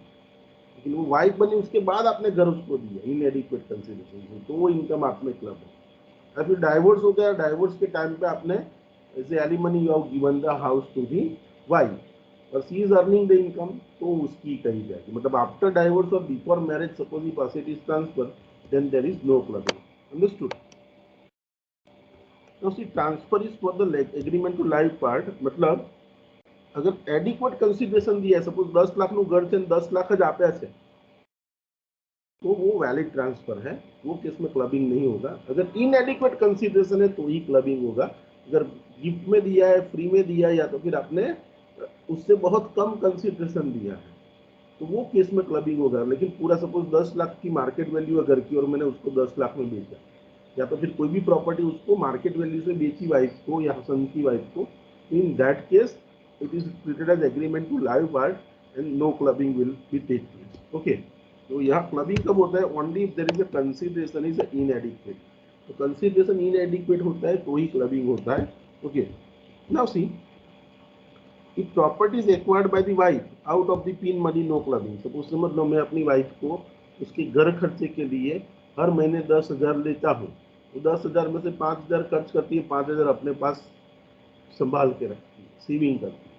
लेकिन वो वाइफ बनी उसके बाद आपने घर उसको दिया इनएडिक्वेट कंसिडरेशन, तो वो इनकम आप में क्लब है। या फिर डाइवोर्स हो गया, डाइवोर्स के टाइम पे आपने ऐसे alimony you have given the house to the wife और she is earning the income, तो उसकी कही जाएगी। मतलब आफ्टर डाइवोर्स और before marriage suppose if asset is transfer, then there is no clubbing. Understood? तो see transfer is for the agreement to live part, मतलब अगर एडिक्वेट कंसिडरेशन दिया है, सपोज 10 लाख નું ઘર છે અને 10 લાખ જ આપ્યા છે, तो वो वैलिड ट्रांसफर है, वो केस में क्लबिंग नहीं होगा। अगर इनएडिक्वेट कंसिडरेशन है तो ही क्लबिंग होगा। अगर गिफ्ट में दिया है, फ्री में दिया है, या तो फिर आपने उससे बहुत कम कंसिडरेशन दिया है, तो वो केस में क्लबिंग होगा। लेकिन पूरा सपोज 10 लाख की मार्केट वैल्यू है घर की और मैंने उसको 10 लाख में बेचा, या तो फिर कोई भी प्रॉपर्टी उसको मार्केट वैल्यू से बेची वाइफ को या सन की वाइफ को, इन that case it is treated as agreement to live part and no clubbing will be take place। okay, तो यहाँ क्लबिंग कब होता है, only if there is a consideration is inadequate। तो कंसिडरेशन इनएडिक्वेट होता है तो ही क्लबिंग होता है. Okay, now see, if property is acquired by the wife out of the pin money, no clubbing. Suppose समझ लो मैं अपनी वाइफ को उसके घर खर्चे के लिए हर महीने 10,000 लेता हूँ, तो 10,000 में से 5,000 खर्च करती है, 5,000 अपने पास संभाल के रखती है, सेविंग करती है.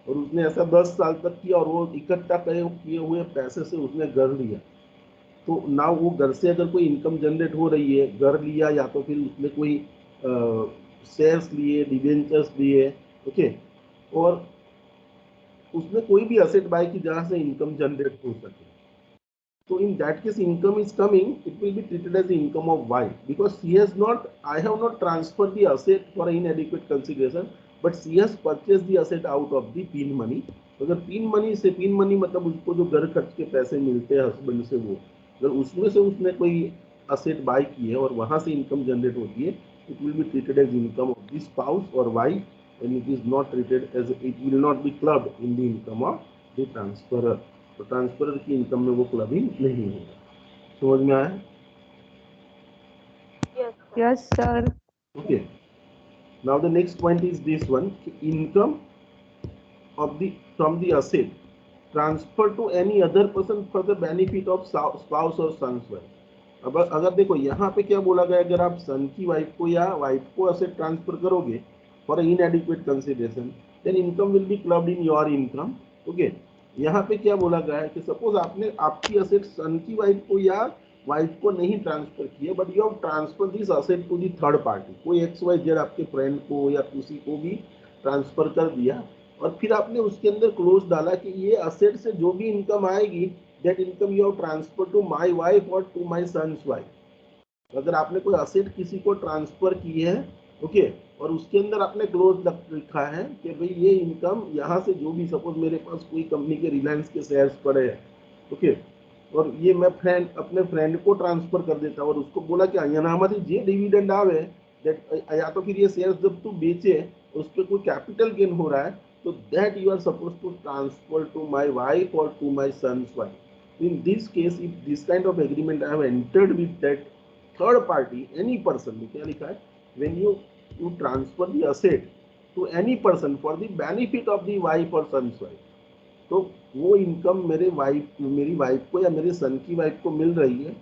और उसने ऐसा 10 साल तक किया और वो इकट्ठा किए हुए पैसे से उसने घर लिया. तो ना वो घर से अगर कोई इनकम जनरेट हो रही है, घर लिया या तो फिर उसने कोई शेयर्स लिए, डिवेंचर्स लिए, ओके, और उसने कोई भी असेट बाय की जहां से इनकम जनरेट हो सके. So in that case, income is coming, it will be treated as the income of Y, because she has not, I have not transferred the asset for inadequate consideration, but she has purchased the asset out of the PIN money. तो अगर PIN money से, PIN money मतलब उसको जो घर खर्च के पैसे मिलते हैं हस्बैंड से, वो अगर उसमें से उसने कोई असेट बाय की है और वहां से इनकम जनरेट होती है, it will be treated as income of the spouse or wife, and it is not treated as, it will not be clubbed in the income of the transferor. तो transferor की income में वो clubbing नहीं होगा. समझ में आया? Yes, sir. Okay, now the next point is this one, income of the from the asset transferred to any other person for the benefit of spouse or son's wife. अब अगर देखो यहाँ पे क्या बोला गया, अगर आप सन की वाइफ को या वाइफ को असेट ट्रांसफर करोगे for inadequate consideration, then income will be clubbed in your income. Okay, यहाँ पे क्या बोला गया है कि सपोज आपने आपकी असेट सन की वाइफ को या वाइफ को नहीं ट्रांसफर किए, but you have transfer this asset to the third party, कोई एक्स वाई जेड आपके फ्रेंड को या किसी को भी ट्रांसफर कर दिया, और फिर आपने उसके अंदर क्लोज डाला कि ये असेट से जो भी इनकम आएगी, that income you have transfer to my wife और टू माय सन्स वाइफ. अगर आपने कोई असेट किसी को ट्रांसफर की है, ओके, और उसके अंदर आपने क्लोज लिखा है कि भाई ये इनकम यहाँ से जो भी, सपोज मेरे पास कोई कंपनी के रिलायंस के शेयर्स पड़े हैं, ओके, और ये मैं फ्रेंड अपने फ्रेंड को ट्रांसफर कर देता और उसको बोला कि अनामती जे डिविडेंड आवे, या तो फिर ये शेयर्स जब तू बेचे उस पर कोई कैपिटल गेन हो रहा है, तो that you are suppose to transfer to my wife और to my son's wife. In this case, if this kind of agreement I have entered with that third party, any person, क्या लिखा है, when you transfer the asset to any person for the benefit of the wife or son's wife, तो वो income मेरी वाइफ को या मेरे सन की वाइफ को मिल रही है,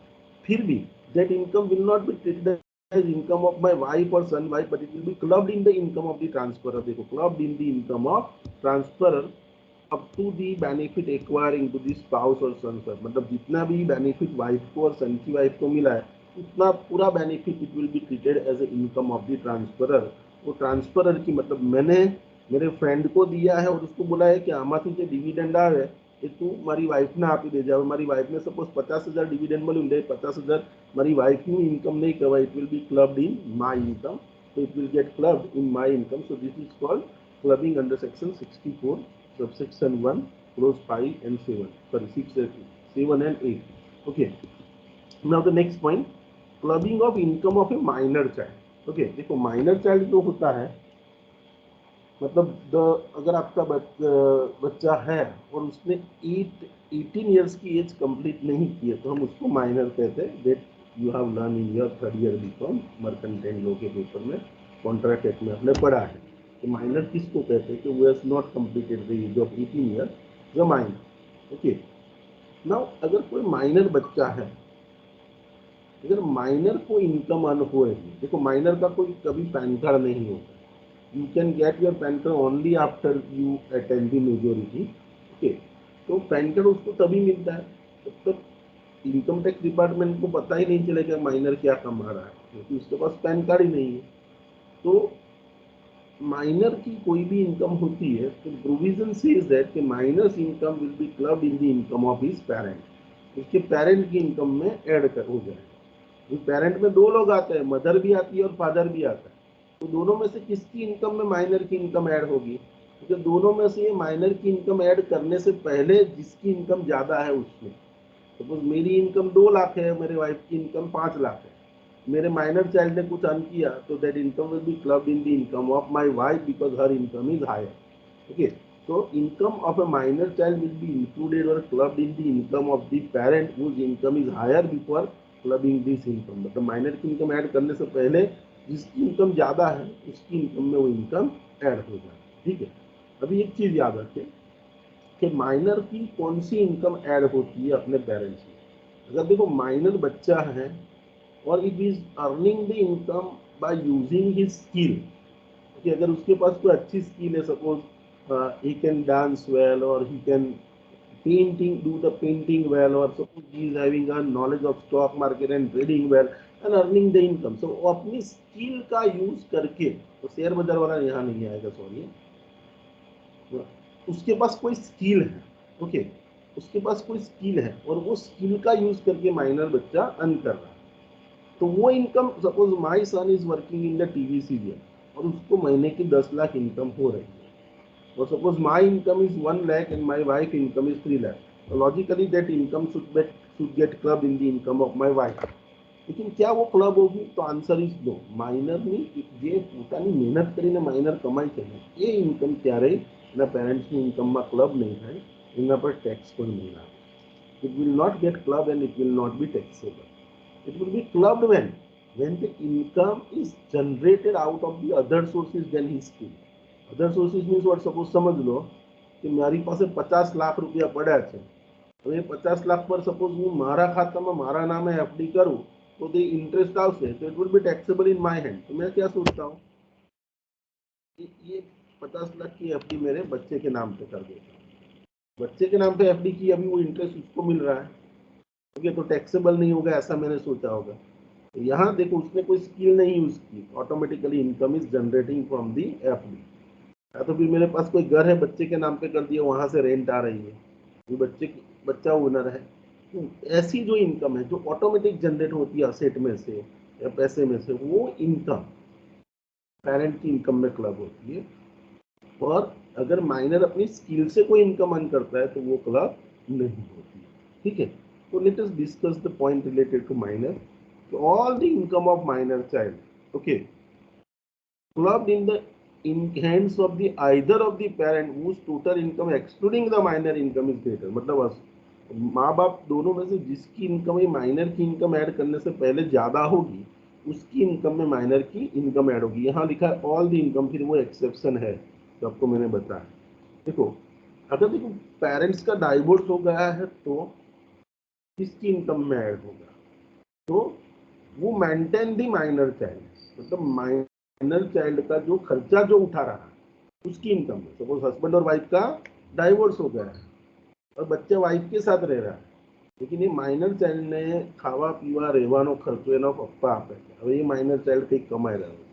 फिर भी that income will not be treated as income of my wife or son wife, but it will be clubbed in the income of the transferor. देखो, clubbed in the income of transferor up to the benefit acquiring to the spouse or son wife. मतलब जितना भी benefit wife को और सन की wife को मिला है, उतना पूरा benefit it will be treated as a income of the transferor. वो ट्रांसफरर की मतलब मैंने मेरे फ्रेंड को दिया है और उसको बोला है कि आमाथी जे डिविडेंड आवे એ તું મારી વાઈફને આપી દેજે. હવે મારી વાઈફને સપોઝ 50,000 ડિવિડન્ડ મળ્યું, ને 50,000 મારી વાઈફની ઇન્કમ નહીં કહેવાય, it will be clubbed in my income, so it will get clubbed in my income. So this is called clubbing under section 64 subsection 1 clause 5 and 7, sorry 6, 7 and 8. Okay, now the next point, clubbing of income of a minor child. okay, देखो minor child जो होता है, मतलब अगर आपका बच्चा है और उसने 18 ईयर्स की एज कंप्लीट नहीं की है, तो हम उसको माइनर कहते हैं. That you have learn in your third year BCom mercantile law के पेपर में, कॉन्ट्रैक्ट एक्ट में आपने पढ़ा है कि माइनर किसको कहते हैं, कि वो has not completed the age of 18 year, the minor. Okay, now अगर कोई माइनर बच्चा है, अगर माइनर को इनकम अर्न हो रही है, देखो माइनर का कोई कभी पैन कार्ड नहीं होता, you can get your PAN card only after you attain the majority. okay, तो पैन कार्ड उसको तभी मिलता है तब तक इनकम टैक्स डिपार्टमेंट को पता ही नहीं चलेगा माइनर क्या कमा रहा है, क्योंकि उसके पास पैन कार्ड ही नहीं है. तो माइनर की कोई भी इनकम होती है तो प्रोविजन सेज दैट कि minors income will be clubbed in the income of his parent. उसके पेरेंट की इनकम में ऐड कर हो जाए. पेरेंट में दो लोग आते हैं, मदर भी आती है और फादर भी आता है, तो दोनों में से किसकी इनकम में माइनर की इनकम ऐड होगी, क्योंकि दोनों में से ये माइनर की इनकम ऐड करने से पहले जिसकी इनकम ज़्यादा है उसमें, सपोज मेरी इनकम 2 लाख है, मेरे वाइफ की इनकम 5 लाख है, मेरे माइनर चाइल्ड ने कुछ अर्न किया, तो that income will be clubbed in the income of my wife because her income is higher. Okay, so income of a minor child will be included or clubbed in the income of the parent whose income is higher before clubbing this income, मतलब minor की income add करने से पहले जिसकी income ज़्यादा है उसकी income में वो इनकम ऐड हो जाए। ठीक है, अभी एक चीज़ याद रखें कि माइनर की कौन सी इनकम ऐड होती है अपने पेरेंट्स में। अगर देखो माइनर बच्चा है और it is earning the income by using his skill, कि अगर उसके पास कोई अच्छी स्किल है, suppose he can dance well और he can painting do the painting well, or suppose he is having a knowledge of stock market and trading well and earning the income, so वो अपनी skill का use करके, तो share बाजार वाला यहाँ नहीं आएगा, सॉरी, उसके पास कोई स्किल है, ओके, उसके पास कोई स्किल है और वो स्किल का यूज करके माइनर बच्चा अर्न कर रहा है, तो वो income, suppose my son is working in the TV serial और उसको महीने की 10 लाख इनकम हो रही है, और suppose my income is 1 lakh and my wife income is 3 lakh, so logically that income should get clubbed in the income of my wife. लेकिन क्या वो क्लब होगी? तो आंसर इज नो. માઇનરની જે પોતાની મહેનત કરીને માઇનર કમાય છે ને એ ઇન્કમ ક્યારેય એના પેરેન્ટ્સની ઇન્કમમાં ક્લબ નહીં થાય, એના પર ટેક્સ પણ નહીં આવે. It will not get clubbed and it will not be taxable. It will be clubbed when the income is generated out of the other sources than his skill. Other sources means what? Suppose સમજ લો કે મારી પાસે 50 લાખ રૂપિયા પડ્યા છે, હવે 50 લાખ પર suppose હું મારા ખાતામાં મારા નામે એફડી કરું तो the इंटरेस्ट આવશે, तो it will be taxable in my hand. तो मैं क्या सोचता हूँ कि ये 50 लाख की एफडी मेरे बच्चे के नाम पे कर देता हूँ, बच्चे के नाम पे एफडी की, अभी वो इंटरेस्ट उसको मिल रहा है, ठीक है, तो टैक्सेबल नहीं होगा, ऐसा मैंने सोचा होगा. तो यहाँ देखो उसने कोई स्किल नहीं यूज की, automatically income is generating from the FD. या तो फिर मेरे पास कोई घर है, बच्चे के नाम पे कर दिया, वहां से रेंट आ रही है, वो बच्चा ओनर है. तो ऐसी जो इनकम है जो ऑटोमेटिक जनरेट होती है असेट में से या पैसे में से, वो इनकम पेरेंट की इनकम में क्लब होती है. और अगर माइनर अपनी स्किल से कोई इनकम अर्न करता है तो वो क्लब नहीं होती. ठीक है, तो let us discuss the point related to minor. All the income of minor child, okay, clubbed in hands of the either of the parent whose total income excluding the minor income is greater. मतलब माँ बाप दोनों में से जिसकी income ही minor की income add करने से पहले ज्यादा होगी उसकी इनकम में माइनर की इनकम ऐड होगी. यहाँ लिखा है ऑल द इनकम, फिर वो एक्सेप्शन है जो आपको मैंने बताया. देखो अगर देखो पेरेंट्स का डाइवोर्स हो गया है तो किसकी इनकम में ऐड होगा? तो वो मेंटेन दी माइनर चाइल्ड, मतलब माइनर चाइल्ड का जो खर्चा जो उठा रहा है उसकी इनकम में. सपोज हस्बैंड और वाइफ का डाइवोर्स हो गया है और बच्चा वाइफ के साथ रह रहा है, लेकिन ये माइनर चाइल्ड ने खावा पीवा રહેવાનો ખર્ચો એનો પપ્પા આપે છે. હવે એ માઇનર ચાઇલ્ડ કંઈક કમાઈ રહ્યો છે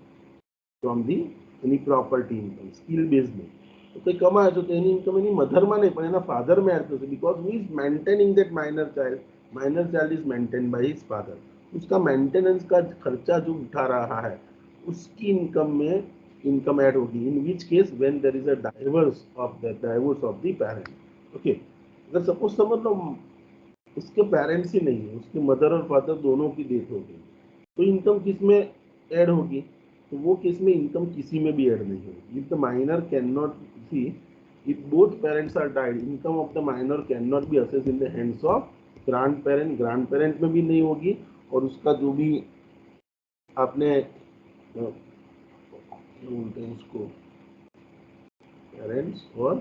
from the any property income, skill base નહીં, તો કંઈ કમાય છે તો એની ઇન્કમ એની મધરમાં નહીં પણ એના ફાધરમાં એડ થશે, because who is maintaining that minor child is maintain by his father. उसका मेंटेनेंस का खर्चा जो उठा रहा है उसकी इनकम में इनकम ऐड होगी. In which case when there is a divorce of the parent. Okay, अगर सपोज समझ लो उसके पेरेंट्स ही नहीं है, उसके मदर और फादर दोनों की डेथ हो गई, तो इनकम किस में ऐड होगी? तो वो केस में इनकम किसी में भी ऐड नहीं होगी. If the minor can not see, if both parents are died, income of the minor can not be assess in the hands of grand parent में भी नहीं होगी, और उसका जो भी आपने बोलते हैं उसको पेरेंट्स, और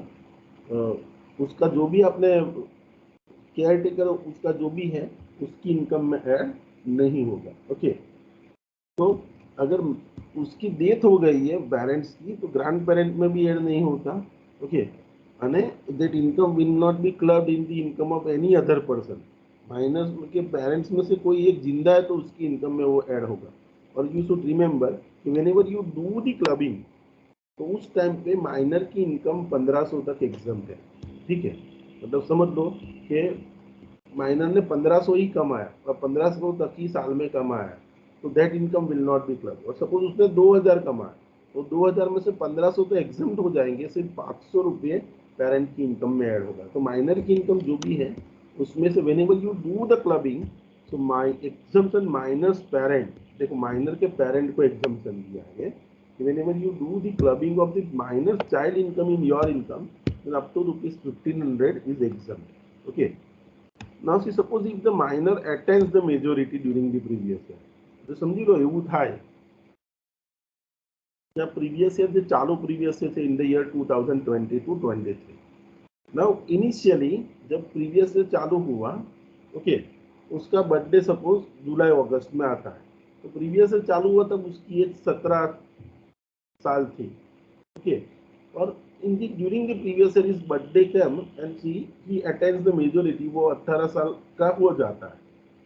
उसका जो भी आपने केयर टेकर उसका जो भी है उसकी इनकम में ऐड नहीं होगा. ओके, तो अगर उसकी डेथ हो गई है पेरेंट्स की तो ग्रैंड पेरेंट में भी ऐड नहीं होता. ओके, અને that income will not be clubbed in the income of any other person. Minus के पेरेंट्स में से कोई एक जिंदा है तो उसकी इनकम में वो ऐड होगा. और यू शुड रिमेंबर कि whenever you do the clubbing तो उस टाइम पे माइनर की इनकम 1500 तक एग्जम्प्ट है. ठीक है, मतलब समझ लो कि माइनर ने 1500 ही कमाया और 1500 तक ही साल में कमाया, तो that income will not be club. और सपोज उसने 2000 कमाया तो 2000 में से 1500 तो एग्जम्प्ट हो जाएंगे, सिर्फ 500 रुपये पेरेंट की इनकम में ऐड होगा. तो माइनर की इनकम जो भी है उसमें से whenever you do the clubbing, so my exemption minus parent, देखो माइनर के पेरेंट को एग्जम्पशन दिया है. Whenever you do the clubbing of the minor child income in your income, then up to rupees 1500 is exempt. Okay, Now see, suppose if the minor attains the majority during the previous year, તો સમજી લો એવું થાય કે previous year જે ચાલુ previous year છે in the year 2022-23. Now initially जब previous year चालू हुआ, okay, उसका बर्थडे सपोज जुलाई अगस्त में आता है, तो प्रीवियस ईयर चालू हुआ तब उसकी एज 17 साल थी, ओके, और in the during the previous year his birthday come and she he attends the majority, वो 18 साल का हो जाता है।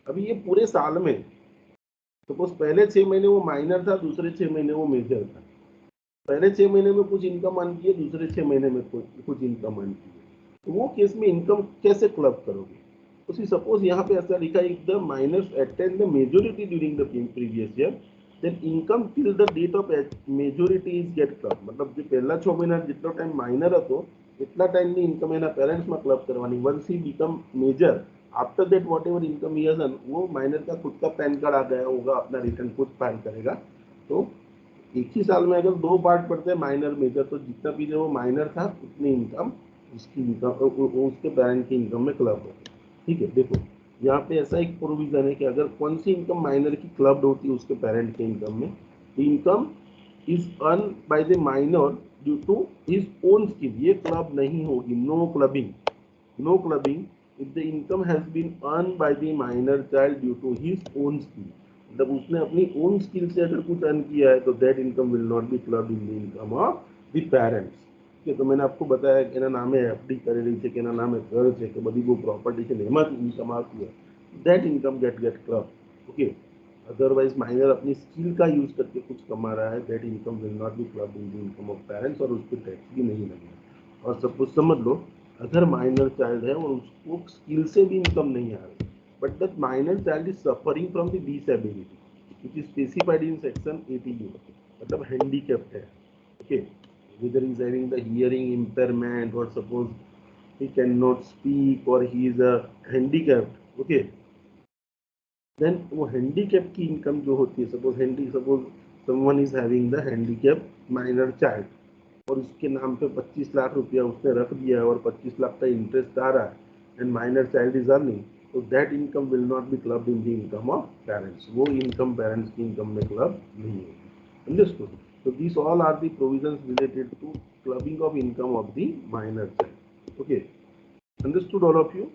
अभी ये पूरे साल में सपोज पहले 6 महीने वो माइनर था, दूसरे 6 महीने वो मेजर था, पहले 6 महीने में कुछ इनकम अर्न की है, दूसरे 6 महीने में कुछ इनकम अर्न की है, तो वो केस में इनकम कैसे क्लब करोगे? तो सपोज यहाँ पे ऐसा लिखा है, if the minors attend the majority during the previous year then income till the date of majority is get club, मतलब जो पहला 6 महीना जितना टाइम माइनर હતો એટલા ટાઈમની ઇન્કમ એના પેરેન્ટ્સમાં ક્લબ કરવાની। Once he become major, after that whatever income he has, वो माइनर का खुद का पैन कार्ड आ गया होगा, अपना रिटर्न खुद फाइल करेगा। तो एक ही साल में अगर 2 पार्ट पड़ते हैं माइनर मेजर, तो जितना भी जो माइनर था उतनी इनकम उसकी इनकम उसके पेरेंट की इनकम में क्लब हो। ठीक है, देखो यहाँ पे ऐसा एक प्रोविजन है कि अगर कौन सी इनकम माइनर की क्लब्ड होती है उसके पेरेंट के इनकम में, income is earn by the minor due to his own skill, ये क्लब नहीं होगी, no clubbing, no clubbing if the income has been earn by the minor child due to his own skill, मतलब उसने अपनी own skill से अगर कुछ earn किया है तो that income will not be clubbed in the income of the parents. કે તો मैंने आपको बताया कि એના નામે એફડી કરેલી છે, કે એના નામે ઘર છે, કે બધી બહુ પ્રોપર્ટી છે, એમાંથી ઇન્કમ આવતી હોય, that income get club, okay. Otherwise minor अपनी स्किल का यूज करके कुछ कमा रहा है, that income will not be club in the income of parents, और उस पर टैक्स भी नहीं लगेगा। और सपोज समझ लो अगर माइनर चाइल्ड है और उसको स्किल से भी इनकम नहीं आ रही, but that minor child is suffering from the disability which is specified in section 80U, मतलब हैंडीकैप्ड है, okay, whether he is having the hearing impairment or suppose he cannot speak or he is a handicapped, okay, then वो handicap की income जो होती है, suppose someone is having the handicap minor child और उसके नाम पे 25 लाख रुपया उसने रख दिया है और 25 लाख का इंटरेस्ट आ रहा है and minor child is earning, तो that income will not be clubbed in the income of parents, वो इनकम पेरेंट्स की इनकम में क्लब नहीं होगी। Understood? So these all are the provisions related to clubbing of income of the minor child. Okay, understood all of you?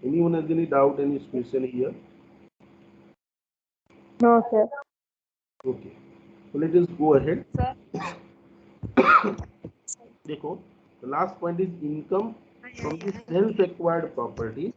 Anyone has any doubt, any question here? No, sir. Okay, so let us go ahead. Sir. देखो, the last point is income from the self-acquired property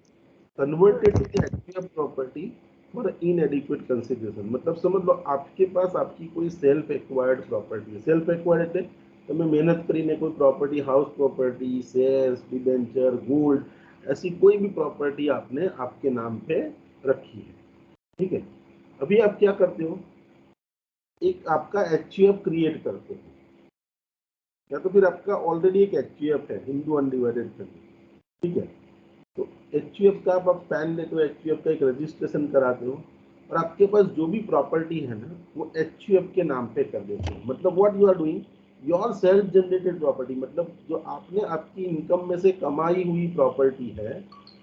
converted to the actual property for inadequate consideration। मतलब समझ लो आपके पास आपकी कोई self acquired property है, self acquired એટલે તમે મહેનત કરીને કોઈ property, house property, shares, debenture, gold, ऐसी कोई भी प्रॉपर्टी आपने आपके नाम पे रखी है, ठीक है। अभी आप क्या करते हो, एक आपका एचयूएफ क्रिएट करते हो, या तो फिर आपका ऑलरेडी एक एचयूएफ है, हिंदू अनडिवाइडेड फैमिली, ठीक है। तो एचयूएफ का आप पैन लेते हो, एचयूएफ का एक रजिस्ट्रेशन कराते हो और आपके पास जो भी प्रॉपर्टी है ना वो एचयूएफ के नाम पे कर देते हो। मतलब what you are doing, your self generated property, मतलब जो आपने आपकी इनकम में से कमाई हुई प्रॉपर्टी है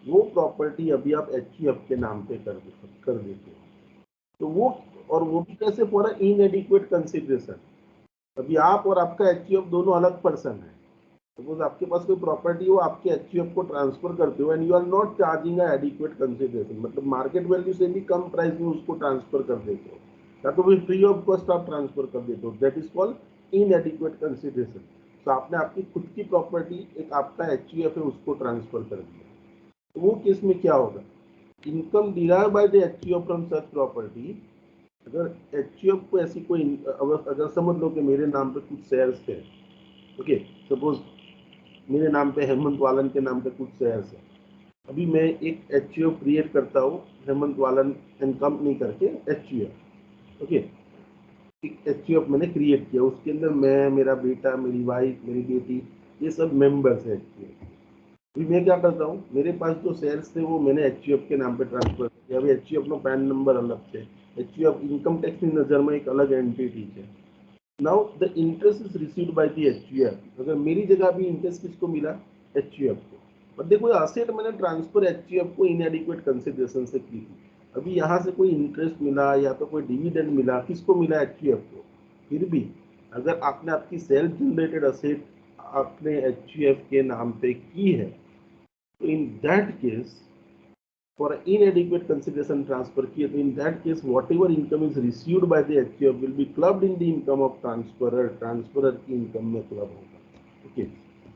वो प्रॉपर्टी अभी आप एचयूएफ के नाम पे कर देते हो। तो वो, और वो भी कैसे, फॉर इनएडिक्वेट कंसिडरेशन। अभी आप और आपका एचयूएफ दोनों अलग पर्सन है। सपोज आपके पास कोई प्रॉपर्टी हो, आपके एचयूएफ को ट्रांसफर करते हो and you are not charging adequate consideration, मतलब मार्केट वैल्यू से भी कम प्राइस में उसको ट्रांसफर कर देते हो, या तो फिर फ्री ऑफ कॉस्ट आप ट्रांसफर कर देते हो, दैट इज कॉल्ड इनएडिक्वेट कंसिडरेशन। तो आपने आपकी खुद की प्रॉपर्टी, एक आपका एचयूएफ है, उसको ट्रांसफर कर दिया, तो वो केस में क्या होगा, income derive by the HUF from such property. अगर एचयूएफ को ऐसी कोई, अगर समझ लो कि मेरे नाम पे कुछ शेयर्स थे, ओके, सपोज मेरे नाम पे हेमंत वालन के नाम पे कुछ शेयर्स है, अभी मैं एक एचयूएफ क्रिएट करता हूँ हेमंत वालन एंड कंपनी करके एचयूएफ, ओके, एक एचयूएफ मैंने क्रिएट किया, उसके अंदर मैं, मेरा बेटा, मेरी वाइफ, मेरी बेटी, ये सब मेंबर्स हैं एचयूएफ। अभी मैं क्या करता हूँ, मेरे पास जो शेयर्स थे वो मैंने एचयूएफ के नाम पे ट्रांसफर किया। अभी एचयूएफ નો पैन नंबर अलग છે, एचयूएफ इनकम ટેક્સની નજરમાં એક अलग एंटिटी છે। Now the interest is received by the HUF. अगर मेरी जगह भी इंटरेस्ट किसको मिला, एचयूएफ को, बट देखो असेट मैंने ट्रांसफर एचयूएफ को इनएडिक्वेट कंसिडरेशन से की थी, अभी यहाँ से कोई इंटरेस्ट मिला या तो कोई डिविडेंड मिला, किसको मिला? एचयूएफ को। फिर भी अगर आपने आपकी सेल्फ जनरेटेड असेट अपने एचयूएफ के नाम पे की है, तो in that case for inadequate consideration transfer किए, तो in that case whatever income is received by the HUF will be clubbed in the income of transferor की income में club होगा। ओके,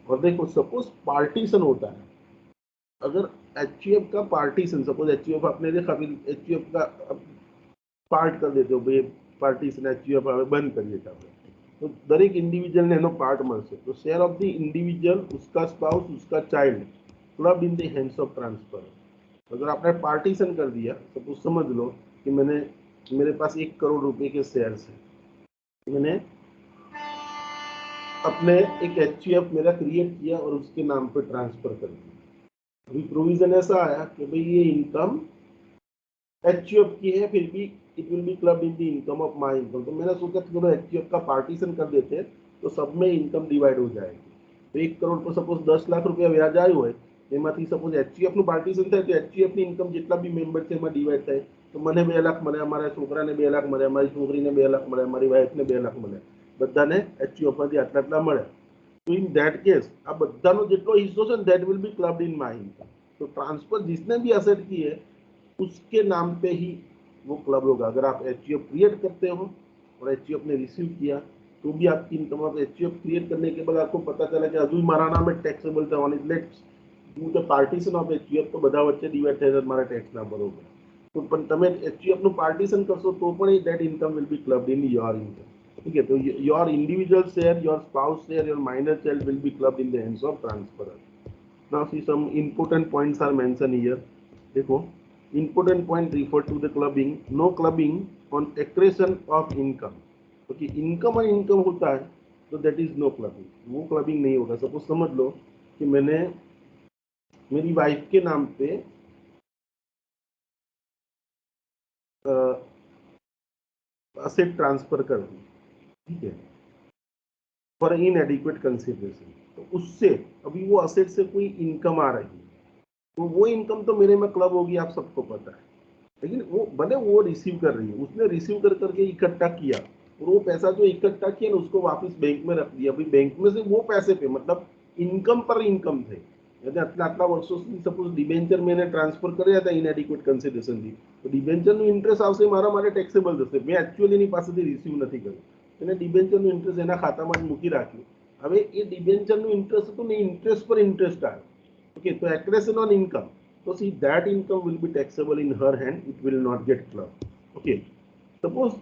और देखो सपोज पार्टीशन होता है, अगर HUF का पार्टीशन, सपोज HUF आपने देखा, HUF का पार्ट कर देते हो भाई, पार्टीशन HUF बंद करिए था, तो दरेक इंडिविजुअल ने पार्ट મળશે, तो शेयर ऑफ द इंडिविजुअल, उसका स्पाउस, उसका child, club in the hands of transfer. अगर आपने पार्टीशन कर दिया, सपोज समझ लो कि मेरे पास 1 करोड़ रुपए के शेयर्स हैं, मैंने अपने एक एचयूएफ मेरा क्रिएट किया और उसके नाम पे ट्रांसफर कर दिया। अभी प्रोविजन ऐसा आया कि भाई ये इनकम एचयूएफ की है, फिर भी it will be clubbed in the income of my income, तो मैंने सोचा कि एचयूएफ का पार्टीशन कर देते हैं तो सब में इनकम डिवाइड हो जाएगी। तो 1 करोड़ पर सपोज 10 लाख रुपया व्याज आयो હોય, એમાંથી સપોઝ એચયુએફ નું પાર્ટીશન થાય તો એચયુએફ ની ઇન્કમ જેટલા બી મેમ્બર છે એમાં ડિવાઈડ થાય, તો મને 2 લાખ મળે, અમારા છોકરાને 2 લાખ મળે, અમારી છોકરીને 2 લાખ મળે, અમારી વાઈફને 2 લાખ મળે, બધાને એચયુએફ માંથી આટલા આટલા મળે। तो इन दैट केस આ બધાનો જેટલો હિસ્સો છે ને that will be clubbed in my income. तो ट्रांसफर जिसने भी असेट की है उसके नाम पे ही वो क्लब होगा। अगर आप एचयूएफ क्रिएट करते हो और एचयूएफ ने रिसीव किया तो भी आपकी इनकम ऑफ एचयूएफ क्रिएट करने के बाद आपको पता चला कि हजू मारा नाम टेक्सेबल થવાની, let's do the partition of એચયુએફ, તો બધા વચ્ચે ડિવાઈડ થઈ જાય, મારા ટેક્સ ના બરોબર। તો પણ તમે એચયુએફ નું પાર્ટીશન કરશો તો પણ that income will be clubbed in your income. ठीक है, तो your individual share, your spouse share, your minor child will be clubbed in the hands of transferor. Now see some important points are mention here. देखो, important point refer to the clubbing, no clubbing on accretion of income। क्योंकि income और income होता है तो that is no clubbing, वो clubbing नहीं होगा। Suppose समझ लो कि मैंने मेरी वाइफ के नाम पे असेट ट्रांसफर कर दी, ठीक है, फॉर इनएडिक्वेट कंसिडरेशन, तो उससे अभी वो असेट से कोई इनकम आ रही है, तो वो इनकम तो मेरे में क्लब होगी, आप सबको पता है। लेकिन वो भले वो रिसीव कर रही है, उसने रिसीव कर करके इकट्ठा किया और वो पैसा जो इकट्ठा किया ना उसको वापस बैंक में रख दिया। अभी बैंक में से वो पैसे पे मतलब इनकम पर इनकम थे, આટલા આટલા વર્ષોથી સપોઝ ડિબેન્ચર મેં ટ્રાન્સફર કર્યા હતા ઇનએડિક્વેટ કન્સિડરેશનથી, તો ડિબેન્ચરનું ઇન્ટરેસ્ટ આવશે મારા માટે ટેક્સેબલ થશે, મેં એકચ્યુઅલી એની પાસેથી રિસીવ નથી કર્યું, એને ડિબેન્ચરનું ઇન્ટરેસ્ટ એના ખાતામાં જ મૂકી રાખ્યું। હવે એ ડિબેન્ચરનું ઇન્ટરેસ્ટ હતું ને, ઇન્ટરેસ્ટ પર ઇન્ટરેસ્ટ આવ્યો, ઓકે, તો accretion on income, so see that income will be taxable in her hand, it will not get clubbed। Okay, suppose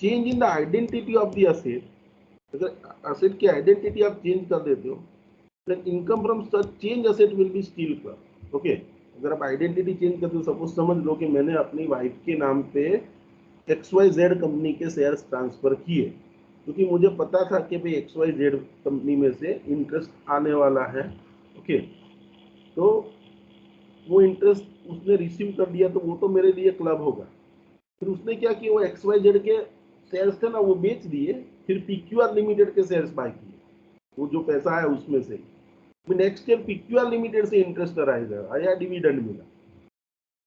change in the identity of the asset, अगर asset की identity आप change कर देते हो, then income from such change asset will be still clubbed। Okay, अगर आप identity change करते हो, suppose समझ लो कि मैंने अपनी वाइफ के नाम पे XYZ कंपनी के शेयर्स ट्रांसफर किए, क्योंकि मुझे पता था कि भाई XYZ कंपनी में से इंटरेस्ट आने वाला है। ओके, तो वो इंटरेस्ट उसने रिसीव कर दिया तो वो तो मेरे लिए क्लब होगा। फिर उसने क्या किया, वो XYZ के शेयर्स थे ना वो बेच दिए, फिर PQR लिमिटेड के शेयर्स बाय किए, वो जो पैसा आया उसमें से नेक्स्ट ईयर PQR लिमिटेड से इंटरेस्ट अराइज आया, डिविडेंड मिला,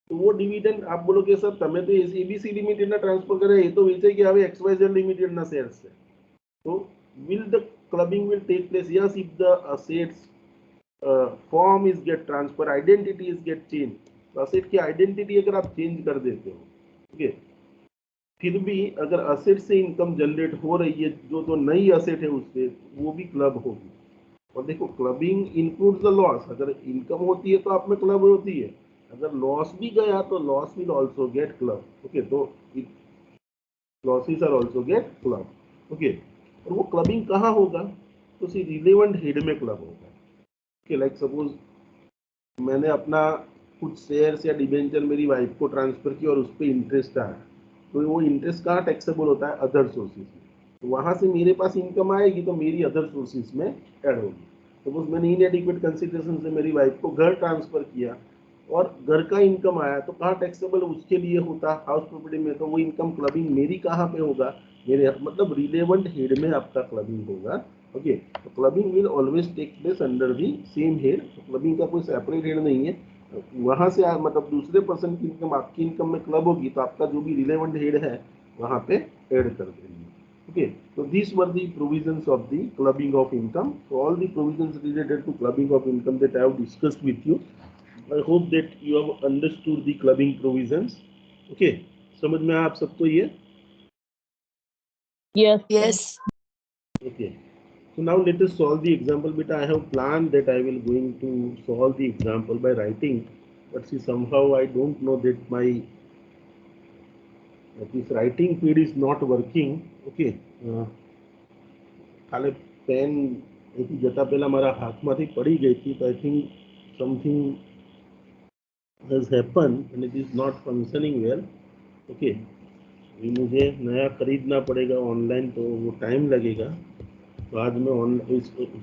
तो वो डिविडेंड आप बोलो कि सर તમે તો ABC लिमिटेड ना ट्रांसफर करे, ये तो વેચે કે હવે XYZ लिमिटेड ना शेयर्स છે, तो will the clubbing will take place? Yes, if the assets form is get transfer, identity is get change, तो असेट की आइडेंटिटी अगर आप चेंज कर देते हो, ठीक है, फिर भी अगर असेट से इनकम जनरेट हो रही है जो तो नई असेट है उससे, वो भी क्लब होगी। और देखो क्लबिंग इंक्लूड्स द लॉस, अगर इनकम होती है तो आप में क्लब होती है, अगर लॉस भी गया तो loss will also get club. Okay, तो losses are also get club. Okay, और वो क्लबिंग कहाँ होगा, तो सी रिलेवेंट हेड में क्लब होगा। कि लाइक सपोज मैंने अपना कुछ शेयर्स या डिबेंचर मेरी वाइफ को ट्रांसफर किया और उस पर इंटरेस्ट आया, तो वो इंटरेस्ट कहाँ टैक्सेबल होता है, अदर सोर्सेज में, तो वहाँ से मेरे पास इनकम आएगी तो मेरी अदर सोर्सेज में ऐड होगी। सपोज मैंने इनएडिक्वेट कंसिडरेशन से मेरी वाइफ को घर ट्रांसफर किया और घर का इनकम आया, तो कहाँ टैक्सेबल उसके लिए होता, हाउस प्रॉपर्टी में, तो वो इनकम क्लबिंग मेरी कहाँ पे होगा, मेरे मतलब रिलेवेंट हेड में आपका क्लबिंग होगा। ओके, तो clubbing will always take place under the same head. Clubbing का कोई सेपरेट हेड नहीं है, वहां से मतलब दूसरे पर्सन की इनकम आपकी इनकम में क्लब होगी तो आपका जो भी रिलेवेंट हेड है वहां पे ऐड कर देंगे। Okay, so these were the provisions of the clubbing of income. So all the provisions related to clubbing of income that I have discussed with you. I hope that you have understood the clubbing provisions. Okay, समझ में आया आप सबको ये? Yes. Yes. Okay. So now let us solve the example. Beta, I have planned that I will going to solve the example by writing, but see somehow I don't know that my this writing speed is not working. Okay. કાલે pen અહીંથી જતા પહેલા મારા હાથમાંથી પડી ગઈ હતી, તો I think something has happened and it is not functioning well. Okay, ये मुझे नया खरीदना पड़ेगा ऑनलाइन, तो वो टाइम लगेगा। तो आज मैं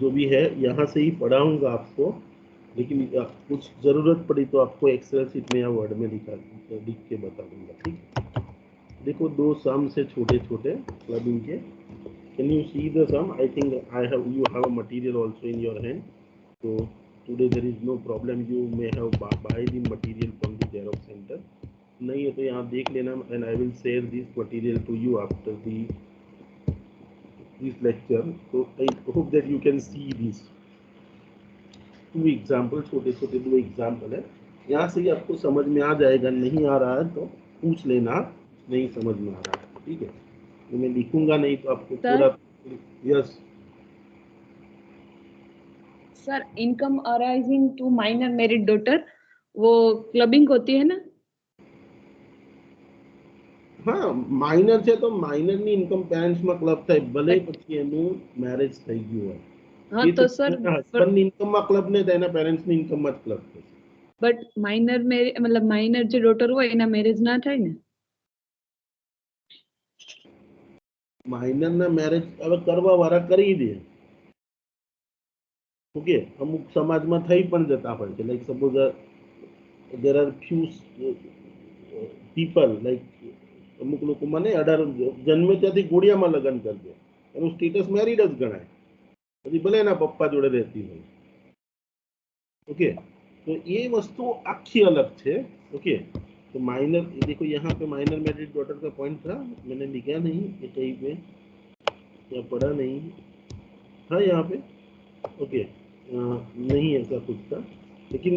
जो भी है यहाँ से ही पढ़ाऊँगा आपको, लेकिन कुछ ज़रूरत पड़ी तो आपको एक्सेल शीट में या वर्ड में लिख के बता दूंगा। ठीक, देखो दो सम से छोटे छोटे क्लबिंग के। Can you see the sum? I think you have a material also in your hand. So today there is no problem. You may have buy the material from the Xerox center. नहीं है तो यहाँ देख लेना, and I will share this material to you after this lecture. So I hope that you can see these two example, छोटे छोटे दो example है। यहाँ से ही आपको समझ में आ जाएगा, नहीं आ रहा है तो पूछ लेना, नहीं समझ में आ रहा है। ठीक है, तो मैं लिखूंगा नहीं तो आपको पूरा। Yes sir, income arising to minor married daughter वो क्लबिंग होती है ना? हाँ, माइनर છે તો માઇનરની ઇન્કમ પેરેન્ટ્સમાં ક્લબ થાય, ભલે પછી એનું મેરેજ થઈ ગયું હોય। હા એ તો તો સર, હસબન્ડની ઇન્કમમાં ક્લબ નહીં થાય, એના પેરેન્ટ્સની ઇન્કમમાં જ ક્લબ થશે। બટ માઇનર મતલબ માઇનર જે ડોટર હોય એના મેરેજ ના થાય ને? માઇનરના મેરેજ હવે કરવા વાળા કરી દે। ઓકે, અમુક સમાજમાં થઈ પણ જતા હોય છે, like suppose there are few people like અમુક લોકોમાં ને 18 જન્મે ત્યાંથી ઘોડિયામાં લગ્ન કરી દે, એનું સ્ટેટસ મેરિડ જ ગણાય, પછી ભલે એના પપ્પા જોડે રહેતી હોય। ओके, तो ये वस्तु आखी अलग है। ओके, तो माइनर देखो यहाँ पे माइनर मैरिड डॉटर का पॉइंट था, मैंने लिखा नहीं ये कहीं पे या पढ़ा नहीं, हाँ यहाँ पे। ओके, नहीं ऐसा कुछ था, लेकिन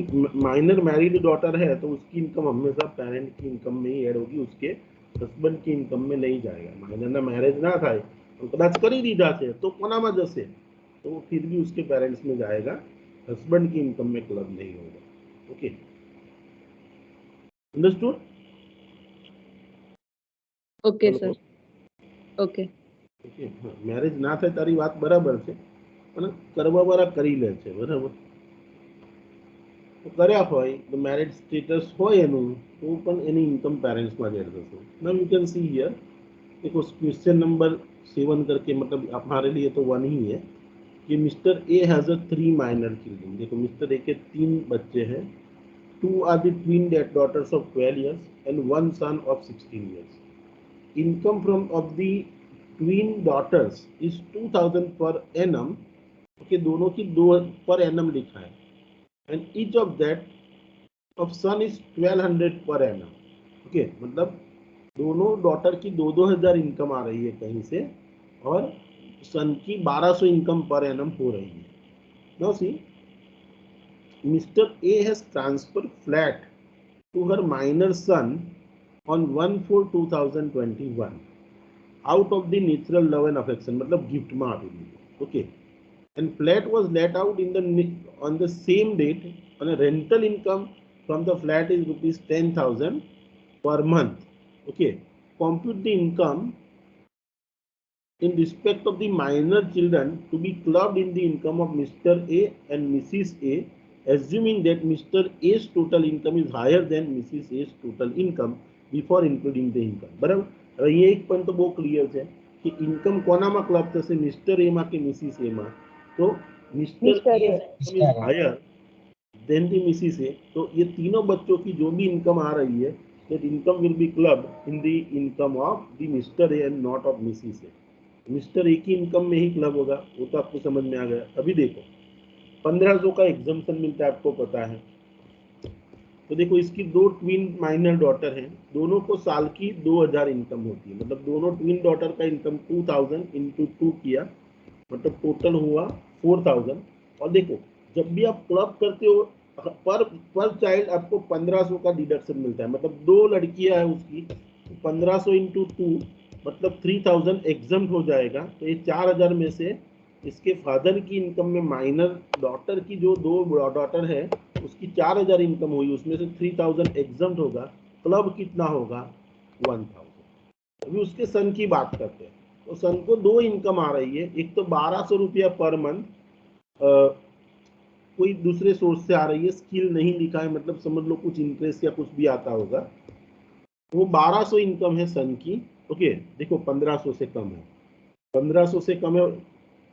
माइनर मैरिड डॉटर है तो उसकी इनकम हमेशा पेरेंट की इनकम में ही ऐड होगी, उसके हस्बैंड की इनकम में नहीं जाएगा। माइनर मैरेज ना था तो कदाच કરી દીધા છે તો કોનામાં જશે, तो फिर भी उसके पेरेंट्स में जाएगा, हस्बैंड की इनकम में क्लब नहीं होगा। Okay, understood? Okay sir, okay okay, हाँ, मैरेज ना થાય તારી વાત બરાબર છે, પણ કરવા વાળા કરી લે છે, બરાબર? તો કર્યા હોય તો મેરિડ સ્ટેટસ હોય એનું તો પણ એની ઇન્કમ પેરેન્ટ્સમાં જ એડ થશે। નાउ यू कैन सी हियर, देखो क्वेश्चन नंबर 7 करके, मतलब हमारे लिए तो 1 ही है कि mister A has a 3 minor children. देखो मिस्टर ए के 3 बच्चे हैं, 2 are the twin daughters of 12 years and 1 son of 16 years. Income from of the twin daughters is 2000 per annum। Okay, दोनों की 2 पर एनम लिखा है, and each of that of son is 1200 per annum। Okay, मतलब दोनों daughter की 2-2000 income आ रही है कहीं से, और सन की 1200 इनकम पर एनम हो रही है। Now C, Mr. A has transferred flat to her minor son on 1/4/2021 out of the natural love and affection, मतलब गिफ्ट में आपेली। Okay, and flat was let out on the same date on a rental income from the flat is rupees 10,000 per month। Okay, compute the income in respect of the minor children to be clubbed in the income of Mr. A and Mrs. A, assuming that Mr. A's total income is higher than Mrs. A's total income before including the income। बराबर, હવે અહીંયા એક point તો બહુ clear છે કે income કોનામાં club થશે, મિસ્ટર એ માં કે મિસિસ એ માં? તો mister A is higher than the missus A, तो ये तीनों बच्चों की जो भी इनकम आ रही है, that income will be clubbed in the income of the Mr. A and not of Mrs. A। Mister A की इनकम में ही क्लब होगा, वो तो आपको समझ में आ गया। अभी देखो 1500 का एग्जाम्पशन मिलता है, आपको पता है। तो देखो इसकी दो ट्विन माइनर डॉटर हैं, दोनों को साल की 2000 इनकम होती है, मतलब दोनों ट्विन डॉटर का इनकम 2000 इंटू 2 किया, मतलब टोटल हुआ 4000। और देखो जब भी आप क्लब करते हो पर पर चाइल्ड आपको 1500 का डिडक्शन मिलता है, मतलब दो लड़कियां हैं उसकी, 1500 इंटू 2 मतलब 3000 एग्जम्प्ट हो जाएगा। तो ये 4000 में से इसके फादर की इनकम में माइनर डॉटर की जो दो डॉटर है उसकी 4000 इनकम हुई, उसमें से 3000 एग्जम्प्ट होगा, क्लब कितना होगा 1000। अभी उसके सन की बात करते हैं। तो सन को दो इनकम आ रही है, एक तो 1200 रुपया पर मंथ कोई दूसरे सोर्स से आ रही है, स्किल नहीं लिखा है, मतलब समझ लो कुछ इंटरेस्ट या कुछ भी आता होगा। वो 1200 इनकम है सन की। ओके देखो 1500 से कम है, 1500 से कम है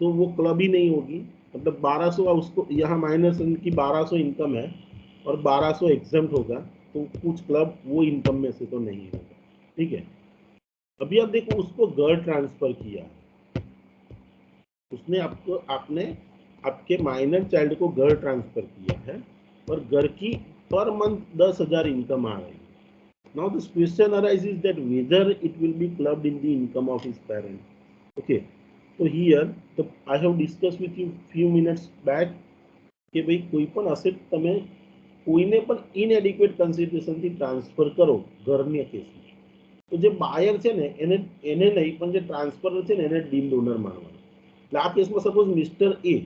तो वो क्लब ही नहीं होगी, मतलब 1200 उसको यहाँ माइनस सन की 1200 इनकम है और 1200 एग्जम्प्ट होगा, तो कुछ क्लब वो इनकम में से तो नहीं होगा। ठीक है, अभी आप देखो उसको घर ट्रांसफर किया, उसने आपने आपके माइनर चाइल्ड को घर ट्रांसफर किया है और घर की पर मंथ 10,000 इनकम आ रही है। Now this question arises that whether it will be clubbed in the income of his parent. Okay, so here I have discussed with you few minutes back કે ભાઈ કોઈ પણ અસેટ તમે કોઈને પણ ઇનએડિક્વેટ કન્સિડરેશનથી transfer કરો ઘરની કેસમાં, તો જે બાયર છે ને એને નહીં પણ જે ટ્રાન્સફરર છે ને એને ડીમ્ડ ઓનર માનવાનો. એટલે આ કેસમાં suppose mister A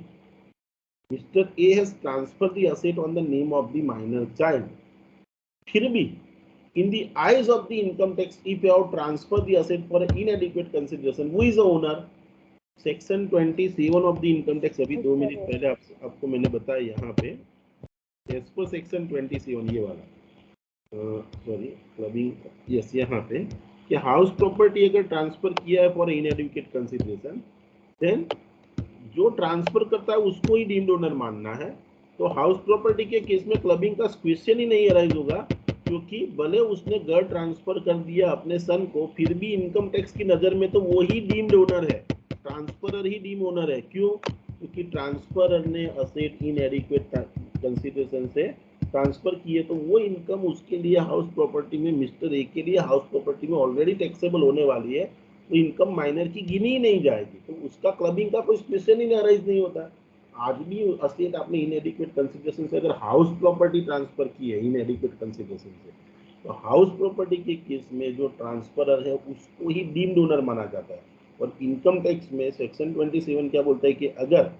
has transferred the asset on the name of the minor child. फिर भी in the eyes of the income tax, if you have transferred the asset for inadequate consideration, who is the owner? Section 27 of the income tax, अभी 2 minute पहले आपको मैंने बताया यहाँ पे as पर सेक्शन 27 ये वाला सॉरी क्लबिंग, यस यहाँ पे कि हाउस प्रॉपर्टी अगर ट्रांसफर किया है फॉर इनएडिक्वेट कंसिडरेशन, देन जो ट्रांसफर करता है उसको ही डीम्ड ओनर मानना है। तो हाउस प्रॉपर्टी के केस में क्लबिंग का क्वेश्चन ही नहीं अराइज होगा, क्योंकि भले उसने घर ट्रांसफर कर दिया अपने सन को, फिर भी इनकम टैक्स की नजर में तो वो ही डीम्ड ओनर है, ट्रांसफरर ही डीम ओनर है। क्यों? क्योंकि ट्रांसफरर ने असेट इनएडिक्वेट कंसीडरेशन से ट्रांसफर किए, तो वो इनकम उसके लिए हाउस प्रॉपर्टी में, मिस्टर ए के लिए हाउस प्रॉपर्टी में ऑलरेडी टैक्सेबल होने वाली है, तो इनकम माइनर की गिनी ही नहीं जाएगी, तो उसका क्लबिंग का कोई क्वेश्चन ही अराइज नहीं होता। आज भी असेट आपने इनएडिक्वेट कंसीडरेशन से अगर हाउस प्रॉपर्टी ट्रांसफर की है इनएडिक्वेट कंसीडरेशन से, तो हाउस प्रॉपर्टी के केस में जो ट्रांसफरर है उसको ही डीम्ड ओनर माना जाता है। और इनकम टैक्स में सेक्शन 27 क्या बोलता है कि अगर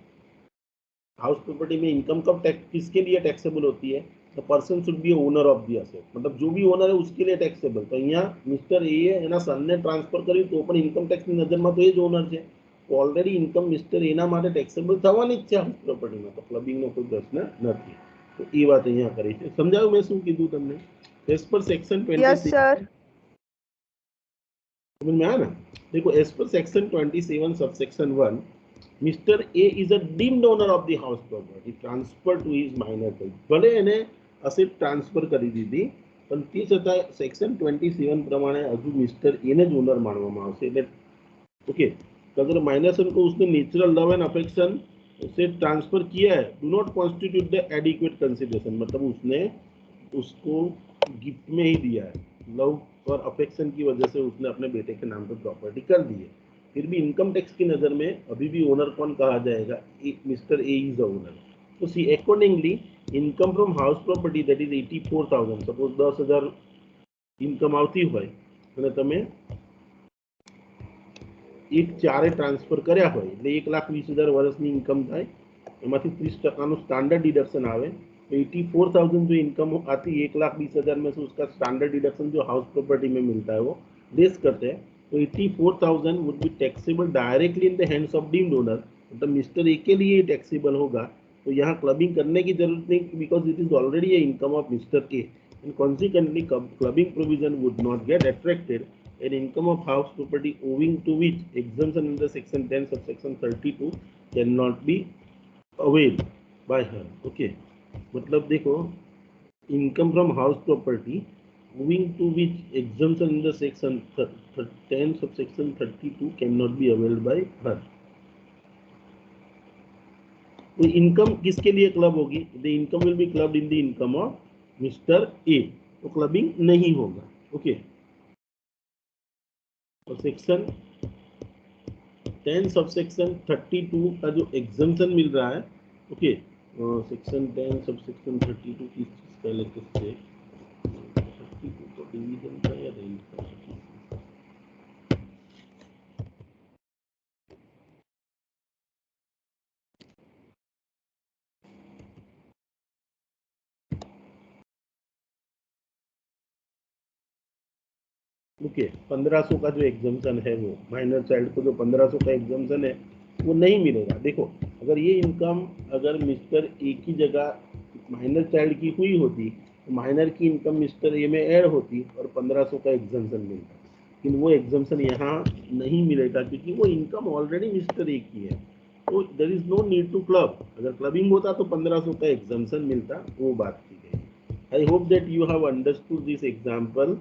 हाउस प्रॉपर्टी में इनकम कब टैक्स किसके लिए टैक्सेबल होती है, the person should be owner of the asset, मतलब जो भी ओनर है उसके लिए टैक्सेबल। तो यहाँ मिस्टर ए એના સનને ટ્રાન્સફર કર્યું તો પણ ઇન્કમ ટેક્સની નજરમાં તો એ જ ઓનર છે, તો ઓલરેડી ઇન્કમ મિસ્ટર એના માટે ટેક્સેબલ થવાની જ છે હાઉસ પ્રોપર્ટીમાં, તો ક્લબિંગનો કોઈ પ્રશ્ન નથી। તો એ વાત અહીંયા કરી છે, સમજાયું મેં શું કીધું તમને? એઝ પર સેક્શન 27 समझ में आया ना? देखो एज पर section 27 subsection 1, Mr A is a deemed owner of the house property transfer to his minor child. भले એને અસેટ ટ્રાન્સફર કરી દીધી, પણ તે છતાં સેક્શન 27 પ્રમાણે હજુ મિસ્ટર એને જ ઓનર માનવામાં આવશે। એટલે ओके, तो अगर माइनर सन को उसने नेचुरल लव एंड अफेक्शन से ट्रांसफर किया है, do not constitute the adequate consideration, मतलब उसने उसको गिफ्ट में ही दिया है, लव और अफेक्शन की वजह से उसने अपने बेटे के नाम पर प्रॉपर्टी कर दी है, फिर भी इनकम टैक्स की नज़र में अभी भी ओनर कौन कहा जाएगा? Mister A is the owner. तो see accordingly income from house property that is 84,000, suppose 10,000 income આવતી હોય અને તમે એક ચારે ટ્રાન્સફર કર્યા હોય એટલે 1,20,000 વર્ષની ઇન્કમ થાય, એમાંથી 30% स्टैंडर्ड डिडक्शन आवे, तो 84,000 जो इनकम आती है 1,20,000 में से उसका स्टैंडर्ड डिडक्शन जो हाउस प्रॉपर्टी में मिलता है वो लेस करते हैं, तो 84,000 would be taxable directly in the hands of deemed owner, मतलब मिस्टर ए के लिए टैक्सेबल होगा। तो यहाँ क्लबिंग करने की जरूरत नहीं, because it is already A income of mister A, and consequently clubbing provision would not get attracted. An income of house property owing to which exemption under section 10 subsection 32 cannot be availed by her। okay, मतलब देखो income from house property moving to which exemption in the section 10 subsection 32 cannot be availed by her. तो income किसके लिए club होगी? The income will be clubbed in the income of mister A, तो clubbing नहीं होगा। Okay, और section 10 subsection 32 का जो एग्जम्पशन मिल रहा है, ओके, सेक्शन 10 सबसेक्शन 32 किस चीज का लेकर से 32 तो डिवीजन का या रेंज का? ओके, 1500 का जो एग्जम्पशन है वो माइनर चाइल्ड को जो 1500 का एग्जम्पशन है वो नहीं मिलेगा। देखो, अगर ये इनकम अगर मिस्टर ए की जगह माइनर चाइल्ड की हुई होती तो माइनर की इनकम मिस्टर ए में ऐड होती और 1500 का एग्जम्पशन मिलता, लेकिन वो एग्जम्पशन यहाँ नहीं मिलेगा क्योंकि वो इनकम ऑलरेडी मिस्टर ए की है, तो there is no need to club. अगर क्लबिंग होता तो 1500 का एग्जम्पशन मिलता, वो बात की गई। I hope that you have understood this example.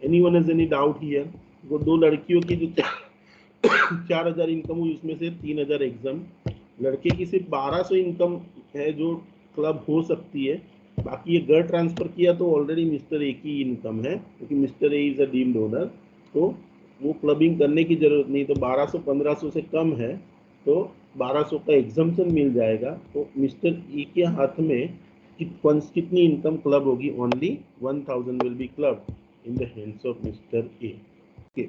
Anyone has any doubt here? वो दो लड़कियों की जो 4000 इनकम हुई उसमें से 3000 एग्जाम, लड़के की सिर्फ 1200 इनकम है जो क्लब हो सकती है, बाकी ये घर ट्रांसफर किया तो ऑलरेडी मिस्टर ए की इनकम है क्योंकि mister A is a deemed owner, तो वो क्लबिंग करने की जरूरत नहीं। तो 1200 1500 से कम है तो 1200 का एग्जम्पशन मिल जाएगा, तो मिस्टर ए के हाथ में कितनी इनकम क्लब होगी? Only 1000 will be club in the hands of Mr. A. Okay.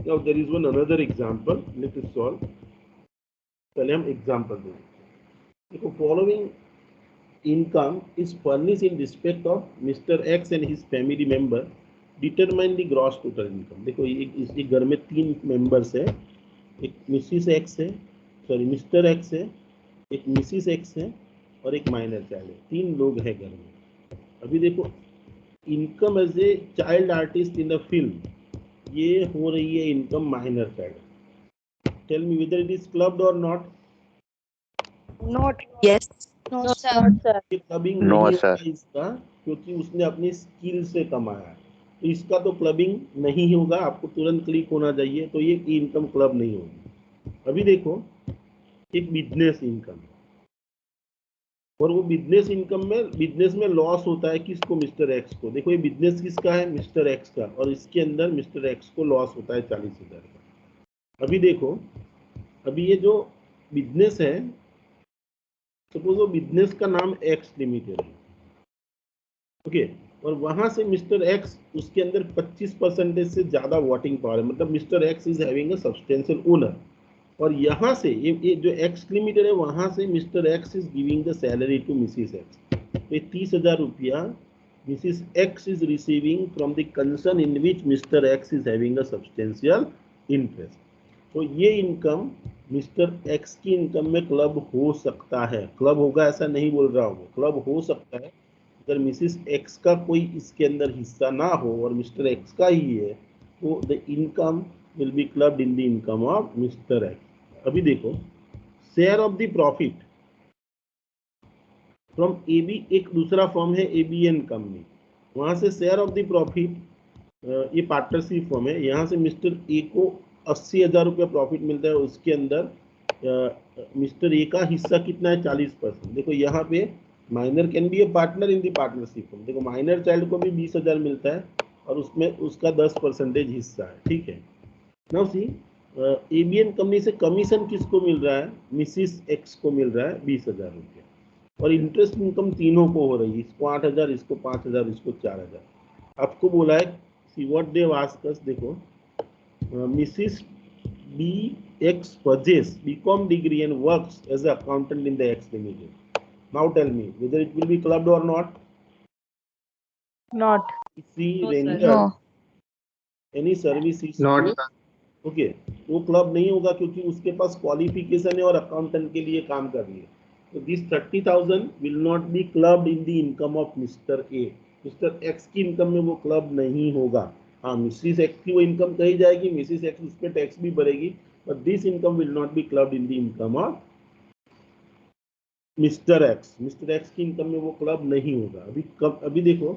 Now there is one another example. Let us solve. पहले हम एग्जाम्पल देखें। देखो, following income is furnish in respect of Mr x and his family member, determine the gross total income. देखो, इस घर में 3 members है, एक मिसिस एक्स है, सॉरी मिस्टर एक्स है, एक मिसिस एक्स है और एक माइनर चाइल्ड है, 3 लोग हैं घर में। अभी देखो, income as a child artist in the film, ये हो रही है income minor child. Tell me whether it is clubbed और not? Not. Yes. No, No, sir. sir. ये क्लबिंग No, नहीं sir. होगा इसका, क्योंकि उसने अपनी स्किल से कमाया, तो इसका तो क्लबिंग नहीं होगा। आपको तुरंत क्लिक होना चाहिए, तो ये इनकम क्लब नहीं होगी। अभी देखो, एक बिजनेस इनकम, और वो बिजनेस इनकम में बिजनेस में लॉस होता है किसको? मिस्टर एक्स को। देखो, ये बिजनेस किसका है? मिस्टर एक्स का, और इसके अंदर मिस्टर एक्स को लॉस होता है 40,000 का। अभी देखो, अभी ये जो बिजनेस है, सपोज वो बिजनेस का नाम एक्स लिमिटेड है, ओके, और वहां से मिस्टर एक्स, उसके अंदर 25% से ज्यादा वोटिंग पावर है, मतलब mister X is having a substantial owner, और यहाँ से ये जो एक्स लिमिटेड है वहां से Mr X is giving the salary to Mrs X, तो 30,000 रुपया Mrs X is receiving from the concern in which Mr X is having a substantial interest. तो ये इनकम मिस्टर एक्स की इनकम में club हो सकता है, क्लब होगा ऐसा नहीं बोल रहा हूँ, क्लब हो सकता है अगर मिसिस एक्स का कोई इसके अंदर हिस्सा ना हो और मिस्टर एक्स का ही है, तो the income will be clubbed in the income of Mr X. अभी देखो, share of the profit from AB, एक दूसरा फॉर्म है एबीएन कंपनी, वहां से शेयर ऑफ द प्रॉफिट, ये पार्टनरशिप फॉर्म है, यहाँ से मिस्टर ए को 80,000 रुपया प्रॉफिट मिलता है, उसके अंदर मिस्टर ए का हिस्सा कितना है? 40%। देखो, यहाँ पे minor can be A partner in the partnership form. देखो, माइनर चाइल्ड को भी 20,000 मिलता है और उसमें उसका 10% हिस्सा है, ठीक है। नाउ सी, एबीएन कंपनी से कमीशन किसको मिल रहा है? मिसिस एक्स को मिल रहा है 20,000 रुपया, और इंटरेस्ट इनकम तीनों को हो रही है, इसको 8,000, इसको 5,000, इसको 4,000। आपको बोला है see what they ask us, देखो, Mrs. B X purchase BCom degree and works as an accountant in the X Limited. Now tell me whether it will be clubbed or not. Not. She No, sir. rendered No. any services Not, to, okay, वो club नहीं होगा क्योंकि उसके पास qualification है और accountant के लिए काम कर रही है। तो this 30,000 will not be clubbed in the income of mister A. Mister X की इनकम में वो क्लब नहीं होगा। हाँ, मिसिस एक्स की वो इनकम कही जाएगी, मिसिस एक्स उस पर टैक्स भी भरेगी, but this income will not be clubbed in the income of Mr x. Mister X की इनकम में वो क्लब नहीं होगा। अभी देखो,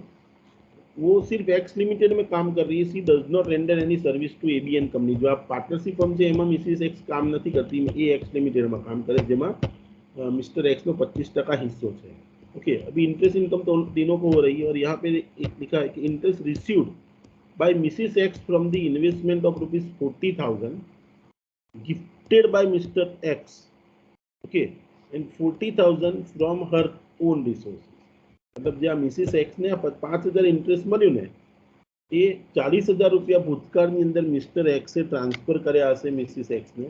वो सिर्फ एक्स लिमिटेड में काम कर रही है, she does not render any service to ABN company. जो आप पार्टनरशिप फर्म છે એમાં મિસિસ એક્સ કામ નથી કરતી, એ એક્સ લિમિટેડમાં કામ કરે જેમાં मिस्टर एक्स નો 25% हिस्सो છે। ओके, अभी इंटरेस्ट इनकम तो तीनों को हो रही है और यहाँ पे एक लिखा है कि interest received by Mrs x from the investment of ₹40,000 gifted bye mister x, okay, and 40,000 from her own resources. मतलब ज्યાં મિસિસ એક્સ ને 5,000 इंटरेस्ट મળ્યું ને એ 40,000 રૂપિયા ભૂતકાળની અંદર મિસ્ટર એક્સે ટ્રાન્સફર કર્યા હશે મિસિસ એક્સ ને,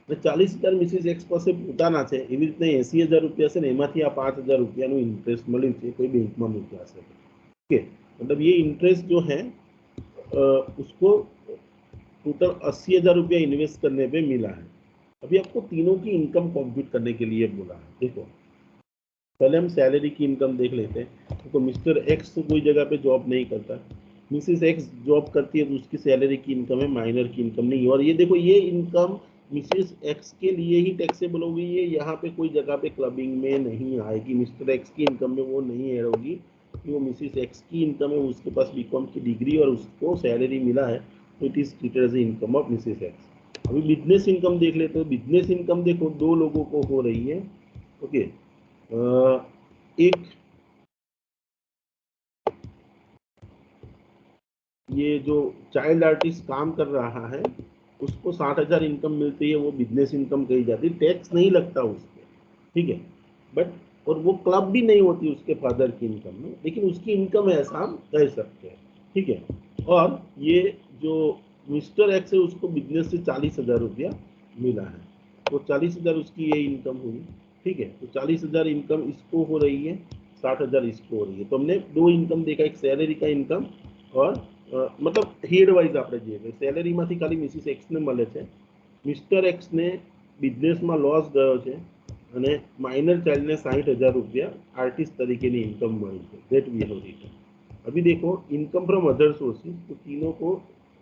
40,000 મિસિસ એક્સ પાસે પોતાના છે, એવી રીતના 80,000 રૂપિયા છે ને એમાંથી આ 5,000 રૂપિયાનું इंटरेस्ट મળ્યું છે, કોઈ બેંકમાં મૂક્યા હશે। ओके, मतलब ये इंटरेस्ट जो है उसको टोटल 80,000 रुपया इन्वेस्ट करने पे मिला है। अभी आपको तीनों की इनकम कंप्यूट करने के लिए बोला है। देखो पहले हम सैलरी की इनकम देख लेते हैं। तो मिस्टर एक्स तो कोई जगह पे जॉब नहीं करता, मिसिस एक्स जॉब करती है तो उसकी सैलरी की इनकम है, माइनर की इनकम नहीं। और ये देखो ये इनकम मिसिस एक्स के लिए ही टैक्सेबल होगी, ये यहाँ पे कोई जगह पे क्लबिंग में नहीं आएगी। मिस्टर एक्स की इनकम में वो नहीं ऐड होगी, वो मिसिस एक्स की इनकम है, उसके पास बीकॉम की डिग्री और उसको सैलरी मिला है, तो it is treated as income of Mrs X. अभी बिजनेस इनकम देख लेते हो। बिजनेस इनकम देखो दो लोगों को हो रही है। ओके, एक ये जो चाइल्ड आर्टिस्ट काम कर रहा है उसको 60,000 इनकम मिलती है, वो बिजनेस इनकम कही जाती है, टैक्स नहीं लगता उस पर, ठीक है। बट और वो क्लब भी नहीं होती उसके फादर की इनकम में, लेकिन उसकी इनकम है ऐसा हम कह सकते हैं, ठीक है। और ये जो मिस्टर एक्स है उसको बिजनेस से 40,000 रुपया मिला है, तो 40,000 उसकी ये इनकम हुई, ठीक है। तो 40,000 इनकम इसको हो रही है, 60,000 इसको हो रही है। तो हमने दो इनकम देखा, एक सैलरी का इनकम और मतलब हेड वाइज આપણે જોઈએ સેલેરીમાંથી ખાલી મિસિસ એક્સ ને મળે છે, મિસ્ટર એક્સ ને બિઝનેસમાં લોસ ગયો છે અને માઇનર ચાઇલ્ડને 60,000 રૂપિયા આર્ટિસ્ટ તરીકેની ઇનકમ મળી છે, ધેટ વી હેવ રીટન। अभी देखो इनकम फ्रॉम अदर सोर्सेज, तो तीनों को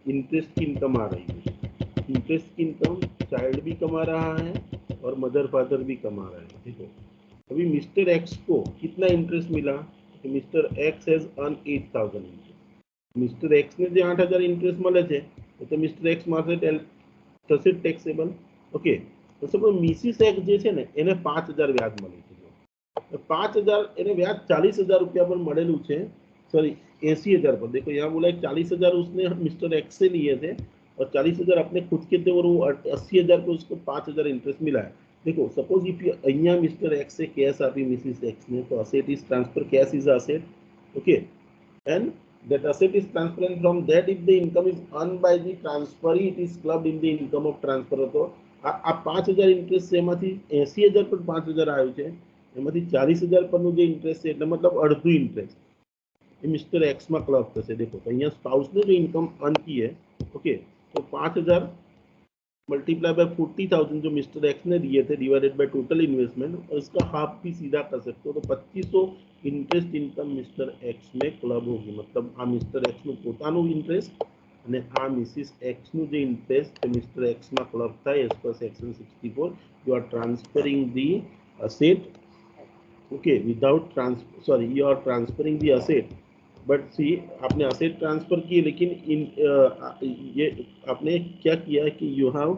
इंटरेस्ट की इनकम आ रही है। इंटरेस्ट की इनकम चाइल्ड भी कमा रहा है और मदर फादर भी कमा रहे हैं। देखो अभी मिस्टर एक्स को कितना इंटरेस्ट मिला, तो mister x has earn 8,000 interest. Mister X ने जो 8,000 इंटरेस्ट મળે છે તો મિસ્ટર એક્સ માટે થશે ટેક્સેબલ। ઓકે, તો સપોઝ મિસિસ એક્સ જે છે ને એને 5,000 વ્યાજ મળી છે, 5,000 એને વ્યાજ 40,000 રૂપિયા પર મળેલું છે, सॉरी 80,000 पर। देखो यहाँ बोला 40,000 उसने मिस्टर एक्स से लिए थे और 40,000 अपने खुद के थे और वो 80,000 पे उसको 5,000 इंटरेस्ट मिला है। देखो सपोज इफ अहिया मिस्टर एक्स से कैश आपी मिसिस एक्स ने, तो asset is transfer, cash is asset, okay, and that asset is transferred from that if the income is earned by the transferee it is clubbed in the income of transfer। तो આ 5,000 interest से એમાંથી 80,000 પર 5,000 આવ્યું છે, એમાંથી 40,000 પરનું જે इंटरेस्ट છે એટલે मतलब અડધું इंटरेस्ट ये मिस्टर एक्स में क्लब થશે। देखो तो અહીંયા स्पाउस ने जो इनकम अर्न की है, ओके, तो 5,000 मल्टीप्लाई बाय 40,000 जो मिस्टर एक्स ने दिए थे डिवाइडेड बाय टोटल इन्वेस्टमेंट, और इसका हाफ भी सीधा कर सकते हो, तो 2,500 इंटरेस्ट इनकम मिस्टर एक्स में क्लब होगी। मतलब आ मिस्टर एक्स નું પોતાનું इंटरेस्ट અને આ મિસિસ એક્સ નું જે इंटरेस्ट મિસ્ટર એક્સ માં ક્લબ થાય as per section 64 you are transferring the asset, okay, without you are transferring the asset, but see आपने असेट ट्रांसफर किए लेकिन ये आपने क्या किया है कि you have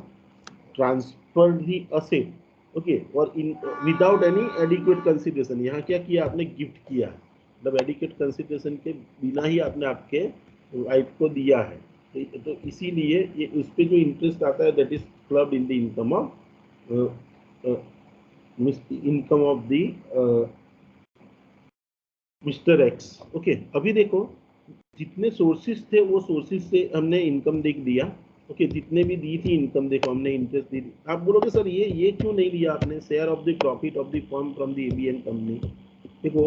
transferred the asset, okay, और in without any adequate consideration. यहाँ क्या किया आपने, गिफ्ट किया है, मतलब एडिक्वेट कंसिडरेशन के बिना ही आपने आपके वाइफ को दिया है। तो इसीलिए ये उस पर जो इंटरेस्ट आता है that is clubbed in the income of the mister x. Okay, अभी देखो जितने सोर्सेस थे वो सोर्सेस से हमने इनकम देख दिया, ओके, जितने भी दी थी इनकम देखो हमने इंटरेस्ट दी थी। आप बोलोगे सर ये क्यों नहीं लिया आपने, share of the profit of the firm from the ABN company. देखो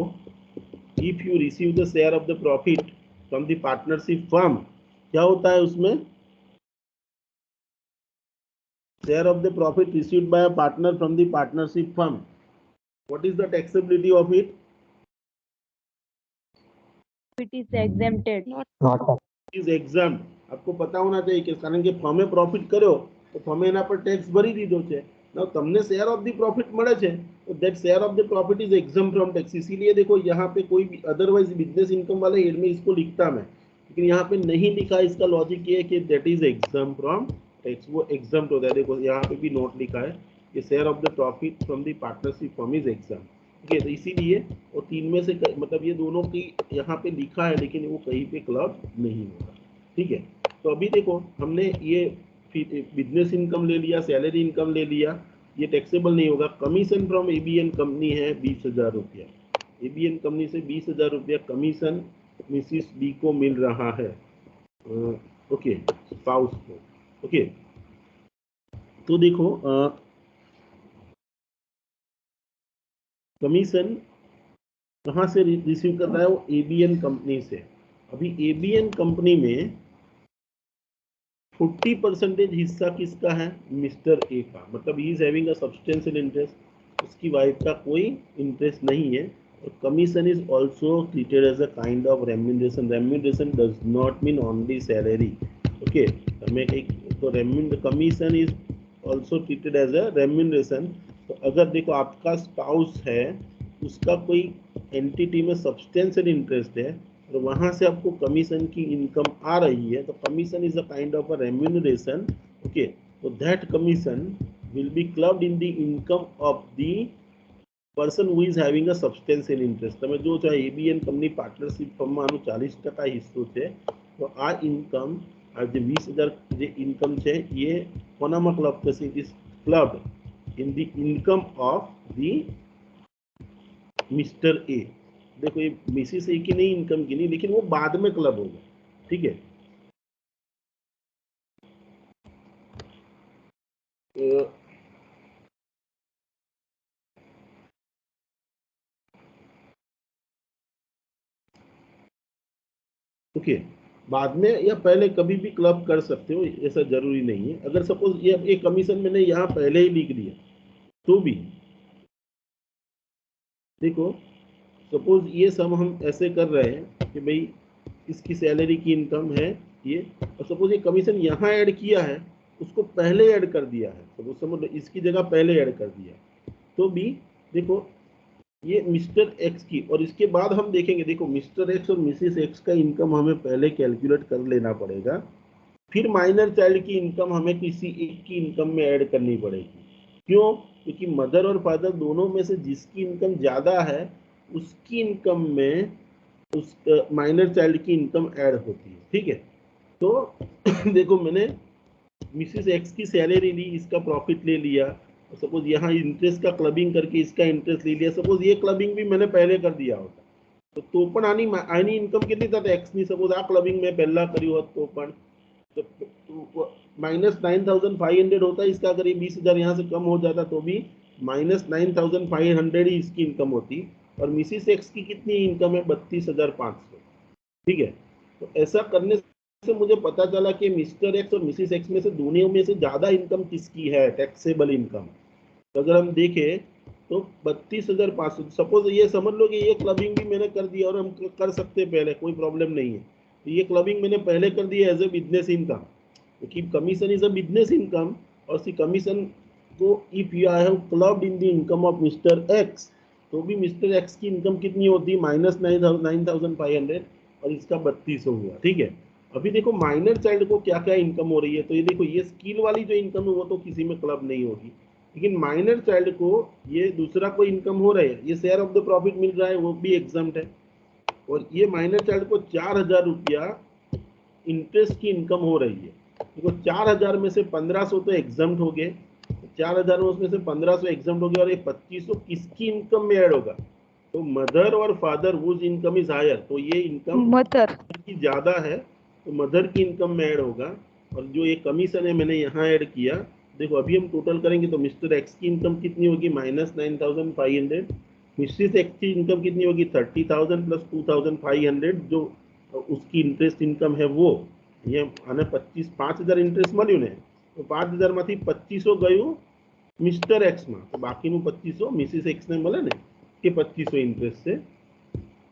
if you receive the share of the profit from the partnership firm, क्या होता है उसमें, share of the profit received by a partner from the partnership firm, what is the taxability of it, It is exempted. Is exempt. आपको पता होना चाहिए कि कारण के फर्मे प्रॉफिट કર્યો તો ફર્મે એના પર ટેક્સ ભરી દીધો છે, now તમને શેર ઓફ ધી પ્રોફિટ મળે છે that share of the profit is exam from tax. इसीलिए देखो यहाँ पे कोई भी अदरवाइज बिजनेस इनकम वाले हेड में इसको लिखता मैं, लेकिन यहाँ पे नहीं लिखा। इसका लॉजिक ये है कि that is exam from tax, वो एग्जाम होता है। देखो यहाँ पे भी नोट लिखा है कि share of the profit from the partnership form is exam. ठीक है, तो इसीलिए वो तीन में से मतलब ये दोनों की यहाँ पे लिखा है, लेकिन वो कहीं पे क्लब नहीं होगा। ठीक है, तो अभी देखो हमने ये बिजनेस इनकम ले लिया, सैलरी इनकम ले लिया, ये टैक्सेबल नहीं होगा। कमीशन फ्रॉम एबीएन कंपनी है 20,000 रुपया। एबीएन कंपनी से 20,000 रुपया कमीशन मिसिस बी को मिल रहा है, ओके, स्पाउस को। ओके, तो देखो कमीशन कहाँ से रिसीव कर रहा है वो, एबीएन कंपनी से। अभी एबीएन कंपनी में 40% हिस्सा किसका है, मिस्टर ए का, मतलब ही is having a substantial interest, उसकी वाइफ का कोई इंटरेस्ट नहीं है। और commission is also treated as a kind of remuneration. Remuneration does not mean only salary. Okay, हमें एक तो commission is also treated as a remuneration. तो अगर देखो आपका स्पाउस है, उसका कोई एंटिटी में सब्सटेंशियल इंटरेस्ट है और वहां से आपको कमीशन की इनकम आ रही है, तो commission is a kind of a remuneration. Okay, तो that commission will be clubbed in the income of the person who is having a substantial interest. તમે જો છો એબીએન કંપની પાર્ટનરશિપ ફર્મમાં આનું 40% હિસ્સો છે, તો આ ઇન્કમ, આ જે 20,000 જે ઇન્કમ છે એ કોનામાં ક્લબ થશે? It is clubbed in the income of the mister A. देखो ये मिसिस ए की नहीं इनकम की नहीं, लेकिन वो बाद में क्लब होगा। ठीक है, ओके, बाद में या पहले कभी भी क्लब कर सकते हो, ऐसा जरूरी नहीं है। अगर सपोज ये कमीशन मैंने यहाँ पहले ही लिख दिया तो भी देखो, सपोज ये सम हम ऐसे कर रहे हैं कि भाई इसकी सैलरी की इनकम है ये, और सपोज ये कमीशन यहाँ ऐड किया है, उसको पहले ऐड कर दिया है, सपोज समझ लो इसकी जगह पहले ऐड कर दिया, तो भी देखो ये मिस्टर एक्स की, और इसके बाद हम देखेंगे, देखो मिस्टर एक्स और मिसिस एक्स का इनकम हमें पहले कैलकुलेट कर लेना पड़ेगा, फिर माइनर चाइल्ड की इनकम हमें किसी एक की इनकम में ऐड करनी पड़ेगी। क्यों? क्योंकि मदर और फादर दोनों में से जिसकी इनकम ज्यादा है उसकी इनकम में उस माइनर चाइल्ड की इनकम ऐड होती है। ठीक है, तो देखो मैंने मिसिस एक्स की सैलरी ली, इसका प्रॉफिट ले लिया, सपोज यहाँ इंटरेस्ट का क्लबिंग करके इसका इंटरेस्ट ले लिया, सपोज ये क्लबिंग भी मैंने पहले कर दिया होता तो पण आनी इनकम कितनी था एक्स ની, सपोज आ क्लबिंग में पहला કર્યું હોત तो पण -9,500 होता है इसका। अगर ये 20,000 यहाँ से कम हो जाता तो भी -9,500 ही इसकी इनकम होती। और मिसिस एक्स की कितनी इनकम है? 32,500। ठीक है, तो ऐसा करने से मुझे पता चला कि मिस्टर एक्स और मिसिस एक्स में से दोनों में से ज्यादा इनकम किसकी है, टैक्सेबल इनकम। तो अगर हम देखें तो 32,500, सपोज ये समझ लो कि ये क्लबिंग भी मैंने कर दिया, और हम कर सकते पहले, कोई प्रॉब्लम नहीं है। तो ये क्लबिंग मैंने पहले कर दिया एज ए बिजनेस इनकम, क्योंकि commission is a business income, और सी कमीशन को if you have clubbed in the income of Mr x, तो भी मिस्टर एक्स की इनकम कितनी होती है? -9,500, और इसका 3200 हुआ। ठीक है, अभी देखो माइनर चाइल्ड को क्या क्या इनकम हो रही है, तो ये देखो ये स्किल वाली जो इनकम है वो तो किसी में क्लब नहीं होगी, लेकिन माइनर चाइल्ड को ये दूसरा कोई इनकम हो रहा है, ये शेयर ऑफ द प्रॉफिट मिल रहा है, वो भी एग्जाम्प्ट है। और ये माइनर चाइल्ड को 4,000 रुपया इंटरेस्ट की इनकम हो रही है। देखो 4,000 में से 1,500 तो एग्जाम्प्ट हो गए, 4,000 में उसमें से 1,500 एग्जाम्प्ट हो गया, और ये 2,500 किसकी इनकम में ऐड होगा? तो मदर और father whose income is higher, तो ये इनकम मदर की ज्यादा है तो मदर की इनकम में ऐड होगा। और जो ये कमीशन है मैंने यहाँ ऐड किया, देखो अभी हम टोटल करेंगे तो मिस्टर एक्स की इनकम कितनी होगी? -9,500। मिसेस एक्स की इनकम कितनी होगी? 30,000 प्लस 2,500 जो उसकी इंटरेस्ट इनकम है वो, ये आने 5,000 इंटरेस्ट મળ્યું ને, તો 5,000 માંથી 2,500 ગયું મિસ્ટર એક્સ માં, તો બાકીનું 2,500 મિસિસ એક્સ ને મળે ને, કે 2,500 इंटरेस्ट છે,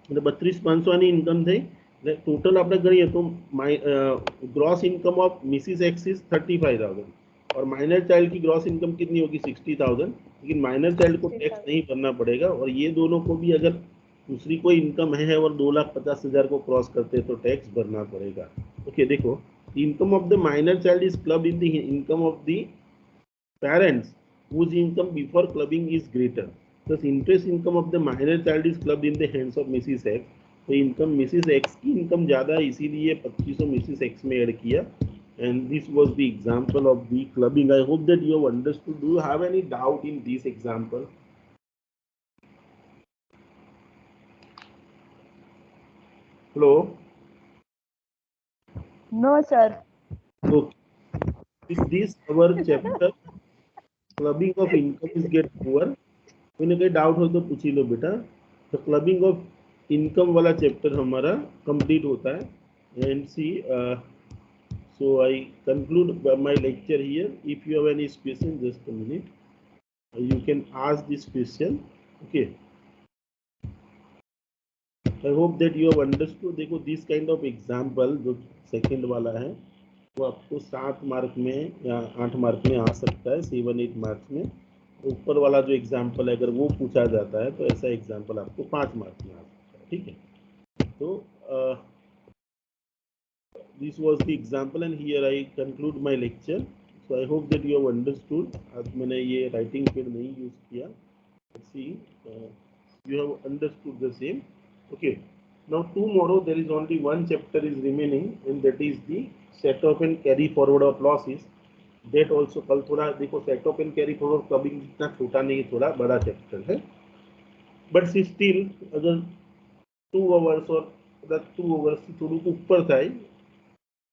એટલે 32,500 આની ઇન્કમ થઈ। એટલે ટોટલ આપણે ગણીએ તો gross income of Mrs X is 35,000, और माइनर चाइल्ड की ग्रॉस इनकम कितनी होगी 60,000, लेकिन माइनर चाइल्ड को टैक्स नहीं भरना पड़ेगा। और ये दोनों को भी अगर दूसरी कोई इनकम है और 2,50,000 को क्रॉस करते हैं तो टैक्स भरना पड़ेगा। ओके देखो, income of the minor child is club in the income of the parents whose income before clubbing is greater. Thus interest income of the minor child is clubbed in the hands of Mrs. X. तो income Mrs x की income ज्यादा है, इसीलिए 2500 Mrs x में add किया। and this was the example of the clubbing. I hope that you have understood. Do you have any doubt in this example? Hello. No, sir. Okay, is this our chapter clubbing of income is get poor? कोई कोई doubt हो तो पूछ ही लो बेटा। तो clubbing of income वाला chapter हमारा कंप्लीट होता है। And see, so I conclude my lecture here. If you have any question, just a minute, you can ask this question. Okay, I hope that you have understood. देखो this kind of example जो second वाला है वो आपको 7 mark में या 8 mark में आ सकता है, 7-8 मार्क्स में। ऊपर वाला जो एग्जाम्पल है अगर वो पूछा जाता है तो ऐसा एग्जाम्पल आपको 5 मार्क्स में आ सकता है। ठीक है, तो this was the example and here I conclude my lecture. So I hope that you have understood. आज मैंने ये राइटिंग पेड नहीं यूज किया। Let's see, you have understood the same. Okay, now tomorrow there is only one chapter is remaining and that is the set off and carry forward of losses. That also कल थोड़ा देखो, set off and carry forward clubbing इतना छोटा नहीं है, थोड़ा बड़ा chapter है, बट स्टिल अगर 2 hours और 2 hours થી થોડુંક ઉપર થાય,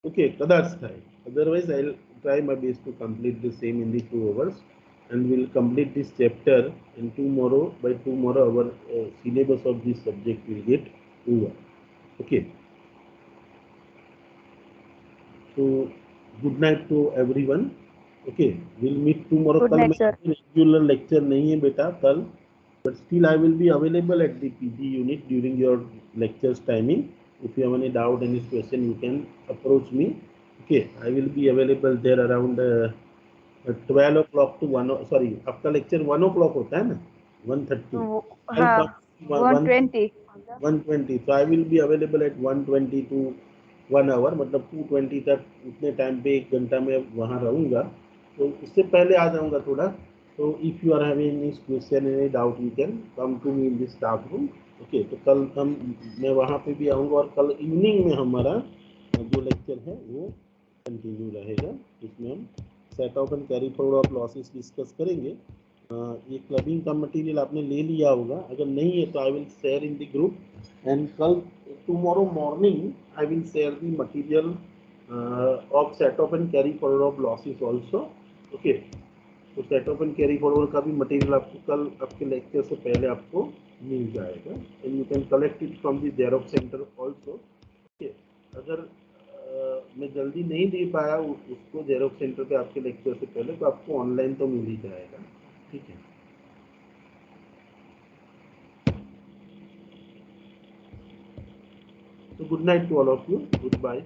ઓકે કદાચ થાય, otherwise I'll try my best to complete the same in the 2 hours and we'll complete this chapter. And tomorrow, by tomorrow our syllabus of this subject will get over. Okay, so good night to everyone. Okay, we'll meet tomorrow. Good कल night, sir. मेरा regular lecture नहीं है बेटा कल, but still I will be available at the PG unit during your lectures timing. If you have any doubt, any question, you can approach me. Okay, I will be available there around 12 o'clock to 1 sorry, आपका lecture 1 o'clock होता है ना, 1:30। I'll हाँ, come 120. 1:20, so I will be available at 1:20 to 1 hour, मतलब 2:20 तक, उतने time पे 1 घंटा में वहाँ रहूँगा। तो उससे पहले आ जाऊँगा थोड़ा। तो if you are having any question, any doubt, you can come to me in this staff room. Okay, तो कल मैं वहाँ पे भी आऊँगा और कल इवनिंग में हमारा जो लेक्चर है वो कंटिन्यू रहेगा, जिसमें हम set off and carry forward of losses discuss करेंगे। ये क्लबिंग का मटेरियल आपने ले लिया होगा, अगर नहीं है तो I will share in the group. And कल tomorrow morning I will share the material of set off and carry forward of losses also. Okay, तो set off and carry forward का भी मटेरियल आपको कल आपके लेक्चर से पहले आपको मिल जाएगा and you can collect it from the xerox centre also. Okay, अगर मैं जल्दी नहीं दे पाया उसको जेरोक्स सेंटर पे आपके लेक्चर से पहले, तो आपको ऑनलाइन तो मिल ही जाएगा। ठीक है, तो good night to all of you, good bye.